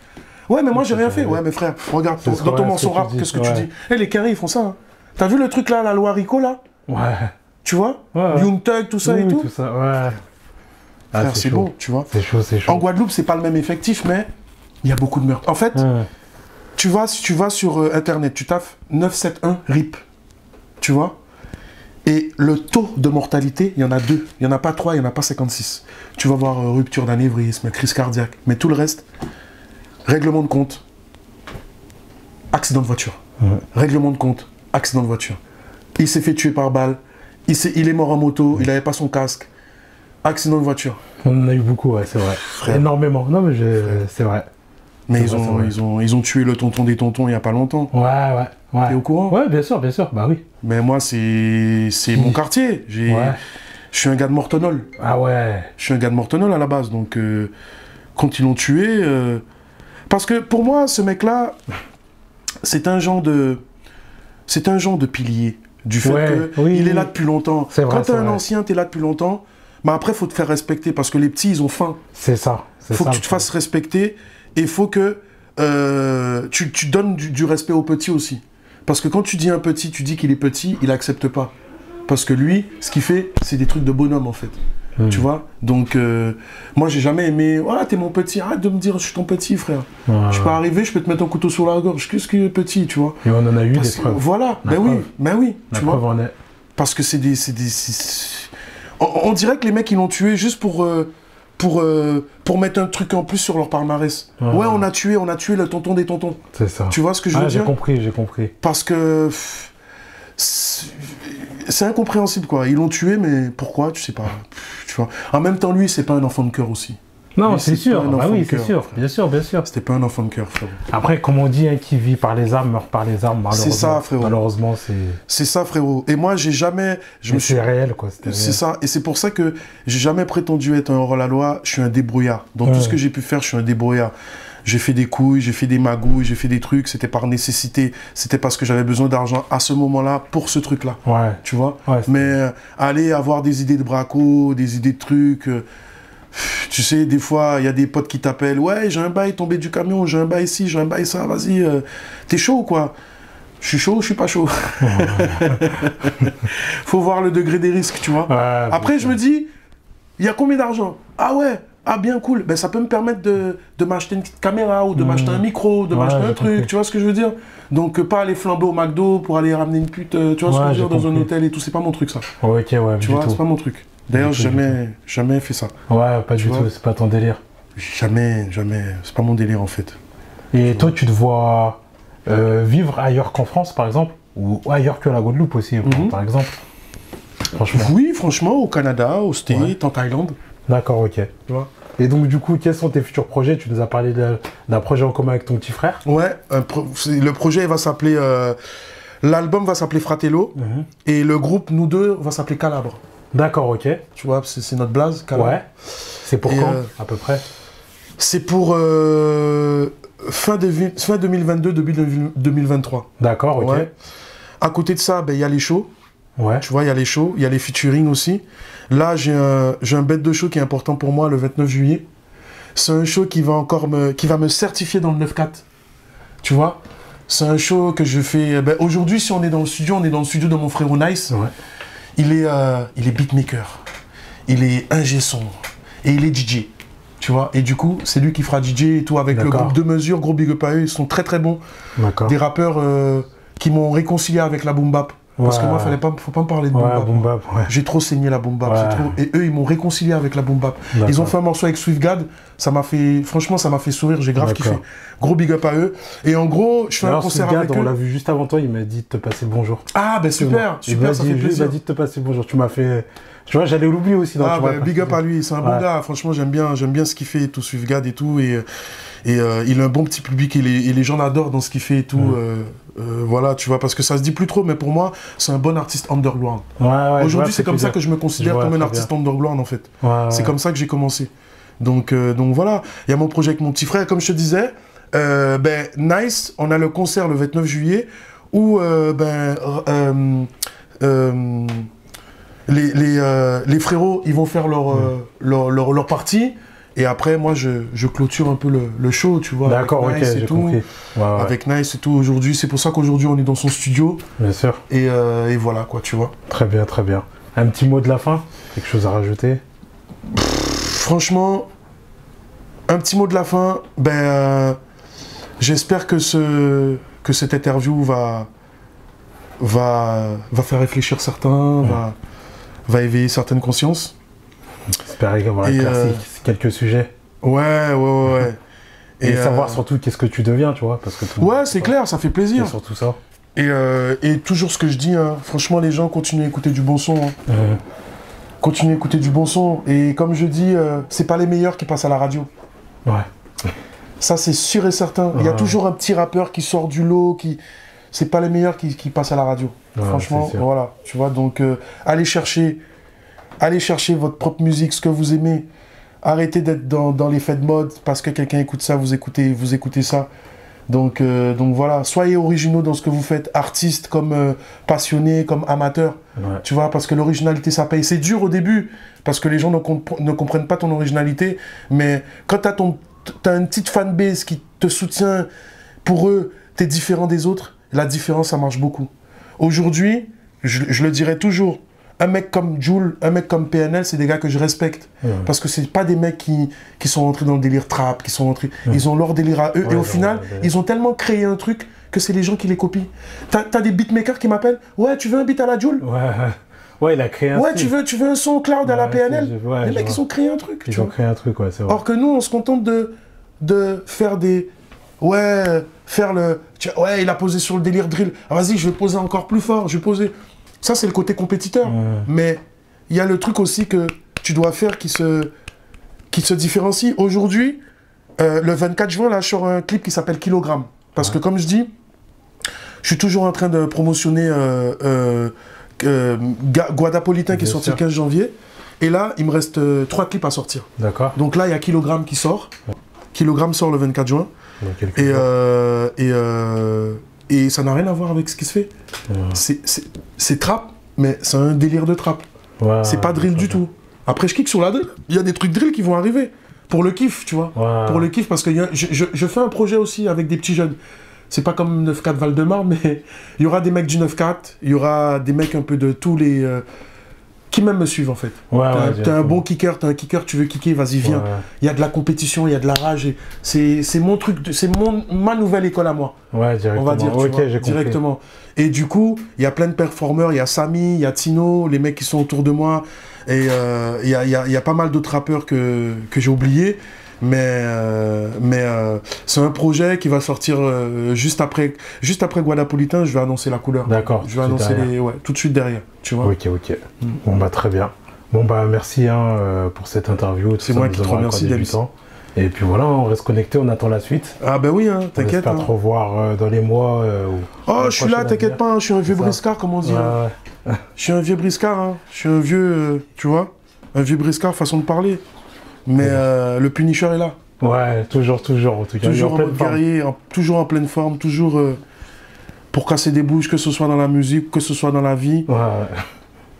Ouais, mais moi j'ai rien fait. Ouais, mais frère, regarde, dans ton morceau rap, qu'est-ce que tu dis? Eh, les carrés, ils font ça. Hein. T'as vu le truc là, la loi Rico là? Tu vois? Young Thug, tout ça et tout. C'est bon, tu vois. C'est chaud. En Guadeloupe, c'est pas le même effectif, mais il y a beaucoup de meurtres. En fait, tu vas sur Internet, tu tapes 971 RIP, tu vois, et le taux de mortalité, il y en a 2. Il n'y en a pas 3, il n'y en a pas 56. Tu vas voir rupture d'anévrisme, crise cardiaque, mais tout le reste, règlement de compte, accident de voiture. Règlement de compte, accident de voiture. Il s'est fait tuer par balle, il est mort en moto, il n'avait pas son casque. Accident de voiture. On en a eu beaucoup, ouais, c'est vrai. Frère. Énormément. Non, mais c'est vrai. Mais ils ont tué le tonton des tontons il n'y a pas longtemps. Ouais. T'es au courant? Ouais, bien sûr, bah oui. Mais moi, c'est mon quartier. Je suis un gars de Mortonol. Ah ouais. Je suis un gars de Mortonol à la base. Donc, quand ils l'ont tué... Parce que pour moi, ce mec-là, c'est un genre de pilier. Du fait qu'il est là depuis longtemps. Quand t'es un ancien, t'es là depuis longtemps. Mais après, il faut te faire respecter parce que les petits, ils ont faim. C'est ça. Il faut que tu te fasses respecter et il faut que tu donnes du respect aux petits aussi. Parce que quand tu dis un petit, tu dis qu'il est petit, il n'accepte pas. Parce que lui, ce qu'il fait, c'est des trucs de bonhomme en fait. Tu vois? Donc, moi, j'ai jamais aimé. Ah, t'es mon petit, arrête de me dire je suis ton petit, frère. Je peux arriver, je peux te mettre un couteau sur la gorge. Qu'est-ce que petit, tu vois? Et on en a eu des preuves. Voilà, ben oui, tu vois. Parce que c'est des. On dirait que les mecs, ils l'ont tué juste pour mettre un truc en plus sur leur palmarès. Ouais, on a tué le tonton des tontons. C'est ça. Tu vois ce que je veux dire? J'ai compris. Parce que c'est incompréhensible, quoi. Ils l'ont tué, mais pourquoi? Tu sais pas. Tu vois. En même temps, lui, c'est pas un enfant de cœur aussi. Non, c'est sûr. Bah oui, c'est sûr. Bien sûr. C'était pas un enfant de cœur, frérot. Après, comme on dit, qui vit par les armes meurt par les armes. Malheureusement. C'est ça, frérot. Malheureusement, c'est ça, frérot. Et moi, j'ai jamais. C'est réel, quoi. C'est ça. Et c'est pour ça que j'ai jamais prétendu être un hors-la-loi. Je suis un débrouillard. Dans tout ce que j'ai pu faire, je suis un débrouillard. J'ai fait des couilles, j'ai fait des magouilles, j'ai fait des trucs. C'était par nécessité. C'était parce que j'avais besoin d'argent à ce moment-là pour ce truc-là. Tu vois. Mais aller avoir des idées de braco, des idées de trucs. Tu sais, des fois, il y a des potes qui t'appellent. Ouais, j'ai un bail tombé du camion, j'ai un bail ici, j'ai un bail ça, vas-y. T'es chaud, quoi? Je suis chaud ou je suis pas chaud? Faut voir le degré des risques, tu vois. Après, je me dis, il y a combien d'argent? Ah ouais, ah bien cool. Ben, ça peut me permettre de m'acheter une petite caméra ou de m'acheter un micro, de m'acheter un truc, tu vois ce que je veux dire? Donc, pas aller flamber au McDo pour aller ramener une pute, tu vois ce que je veux dire, dans un hôtel et tout. C'est pas mon truc, ça. Tu vois, c'est pas mon truc. D'ailleurs, jamais fait ça. Ouais, pas du tout, c'est pas ton délire. Jamais, c'est pas mon délire en fait. Et toi, tu te vois vivre ailleurs qu'en France, par exemple? Ou ailleurs que la Guadeloupe aussi, par exemple? Franchement. Oui, franchement, au Canada, au States, en Thaïlande. D'accord, ok. Tu vois. Et donc, du coup, quels sont tes futurs projets? Tu nous as parlé d'un projet en commun avec ton petit frère. Ouais, le projet va s'appeler... l'album va s'appeler Fratello, et le groupe, nous deux, va s'appeler Calabre. D'accord, ok. Tu vois, c'est notre blaze, Calabre. Ouais. C'est pour quand, à peu près? C'est pour fin 2022, début 2023. D'accord, ok. Ouais. À côté de ça, ben, y a les shows. Ouais. Tu vois, il y a les shows, il y a les featuring aussi. Là, j'ai un bête de show qui est important pour moi le 29 juillet. C'est un show qui va me certifier dans le 9-4. Tu vois, c'est un show que je fais... Ben, aujourd'hui, si on est dans le studio, on est dans le studio de mon frère Nice. Ouais. Il est beatmaker, il est ingé son et il est DJ. Tu vois, et du coup, c'est lui qui fera DJ et tout avec le groupe De Mesure, gros big up à eux, ils sont très très bons. Des rappeurs qui m'ont réconcilié avec la boom bap. Parce que moi, faut pas me parler de boom bap. J'ai trop saigné la boom bap. Et eux, ils m'ont réconcilié avec la boom bap. Ils ont fait un morceau avec SwiftGad. Ça m'a fait, franchement, ça m'a fait sourire. J'ai grave kiffé. Gros big up à eux. Et en gros, je fais un concert avec eux. On l'a vu juste avant toi. Il m'a dit de te passer le bonjour. Ah ben super, super, ça fait plaisir. Il m'a dit de te passer le bonjour. Tu m'as fait. Tu vois, j'allais l'oublier aussi. Big up à lui. C'est un bon gars. Franchement, j'aime bien ce qu'il fait et tout, SwiftGad et tout. Et il a un bon petit public et les gens l'adorent dans ce qu'il fait et tout. Voilà, tu vois, parce que ça se dit plus trop, mais pour moi, c'est un bon artiste underground. Aujourd'hui, c'est comme ça que je me considère comme un artiste underground, en fait. C'est comme ça que j'ai commencé. Donc voilà, il y a mon projet avec mon petit frère. Comme je te disais, Nice, on a le concert le 29 juillet où les frérots, ils vont faire leur partie. Et après, moi, je clôture un peu le show, tu vois. D'accord, ok, j'ai compris. Avec Nice et tout, aujourd'hui. C'est pour ça qu'aujourd'hui, on est dans son studio. Bien sûr. Et voilà, quoi, tu vois. Très bien, très bien. Un petit mot de la fin? Quelque chose à rajouter? Franchement, un petit mot de la fin. J'espère que cette interview va faire réfléchir certains, va éveiller certaines consciences. J'espère avoir éclairci quelques sujets. Ouais. Et savoir surtout qu'est-ce que tu deviens, tu vois. Parce que c'est clair, ça fait plaisir. C'est surtout ça. Et toujours ce que je dis, hein, franchement, les gens continuent à écouter du bon son. Hein. Continuez à écouter du bon son. Et comme je dis, c'est pas les meilleurs qui passent à la radio. Ça, c'est sûr et certain. Il y a toujours un petit rappeur qui sort du lot, c'est pas les meilleurs qui passent à la radio. Franchement, voilà. Tu vois, donc allez chercher votre propre musique, ce que vous aimez. Arrêtez d'être dans l'effet de mode parce que quelqu'un écoute ça, vous écoutez ça. Donc voilà, soyez originaux dans ce que vous faites, artistes comme passionnés, comme amateurs. Tu vois, parce que l'originalité, ça paye. C'est dur au début parce que les gens ne comprennent pas ton originalité. Mais quand t'as une petite fanbase qui te soutient, pour eux, t'es différent des autres, la différence, ça marche beaucoup. Aujourd'hui, je le dirai toujours, un mec comme Jul, un mec comme PNL, c'est des gars que je respecte. Parce que c'est pas des mecs qui sont rentrés dans le délire trap, ils ont leur délire à eux. Et au final, ils ont tellement créé un truc que c'est les gens qui les copient. T'as des beatmakers qui m'appellent, ouais, tu veux un beat à la Jul? Ouais, il a créé un style. Tu veux un son cloud à la PNL? Les mecs, ils ont créé un truc. Ils ont créé un truc, c'est vrai. Or que nous, on se contente de faire des... Ouais, il a posé sur le délire drill. Ah, vas-y, je vais poser encore plus fort, je vais poser... Ça, c'est le côté compétiteur. Mais il y a le truc aussi que tu dois faire qui se différencie. Aujourd'hui, le 24 juin, là, je sors un clip qui s'appelle Kilogramme. Parce que, comme je dis, je suis toujours en train de promotionner Guadapolitain qui est sorti le 15 janvier. Et là, il me reste 3 clips à sortir. D'accord. Donc là, il y a Kilogramme qui sort. Kilogramme sort le 24 juin. Et ça n'a rien à voir avec ce qui se fait. C'est trap, mais c'est un délire de trap. C'est pas drill du tout. Après, je kick sur la drill. Il y a des trucs drill qui vont arriver. Pour le kiff, tu vois. Pour le kiff, parce que je fais un projet aussi avec des petits jeunes. C'est pas comme 9-4 Val-de-Marne, mais il y aura des mecs du 9-4, il y aura des mecs un peu de tous les... qui même me suivent en fait. T'as un bon kicker, tu veux kicker, vas-y viens. Il y a de la compétition, il y a de la rage. C'est mon truc, ma nouvelle école à moi. Directement. On va dire, directement. Et du coup, il y a plein de performeurs, il y a Samy, il y a Tino, les mecs qui sont autour de moi. Et il y a pas mal d'autres rappeurs que j'ai oubliés. Mais c'est un projet qui va sortir juste après Guadapolitain. Je vais annoncer la couleur. D'accord. Je vais annoncer tout de suite derrière. Tu vois. Ok. Bon bah très bien. Bon bah merci pour cette interview. C'est moi qui te remercie Dems. Et puis voilà, on reste connecté, on attend la suite. Ah ben oui, t'inquiète. J'espère te revoir dans les mois. Je suis là, t'inquiète pas. Je suis un vieux briscard, comme on dit. Je suis un vieux briscard. Je suis un vieux, tu vois, un vieux briscard façon de parler. Mais le Punisher est là. Ouais, toujours en tout cas. Toujours en mode guerrier, toujours en pleine forme, toujours pour casser des bouches, que ce soit dans la musique, que ce soit dans la vie.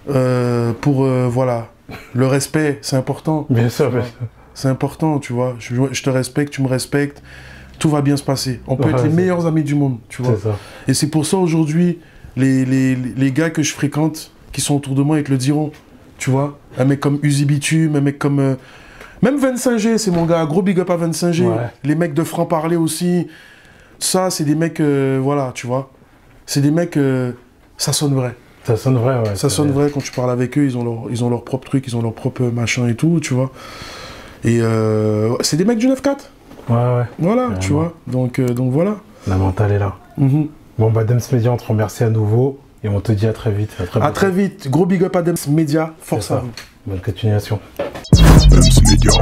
Voilà, le respect, c'est important. Bien sûr. C'est important, tu vois. Je te respecte, tu me respectes. tout va bien se passer. On peut être les meilleurs amis du monde, tu vois. Ça. Et c'est pour ça aujourd'hui, les gars que je fréquente, qui sont autour de moi, ils te le diront, tu vois. Un mec comme Uzi Bitume, un mec comme... même 25G, c'est mon gars, gros big up à 25G. Ouais. Les mecs de franc-parler aussi. Ça, c'est des mecs, voilà, tu vois. C'est des mecs, ça sonne vrai. Ça sonne vrai, ouais. Ça sonne vrai quand tu parles avec eux, ils ont leur propre truc, ils ont leur propre machin et tout, tu vois. Et c'est des mecs du 9-4. Ouais. Voilà, tu vois. Donc voilà. La mentale est là. Bon, bah, Dems Media, on te remercie à nouveau et on te dit à très vite. À très vite. Gros big up à Dems Media. Force à vous. Bonne continuation. Dems Media.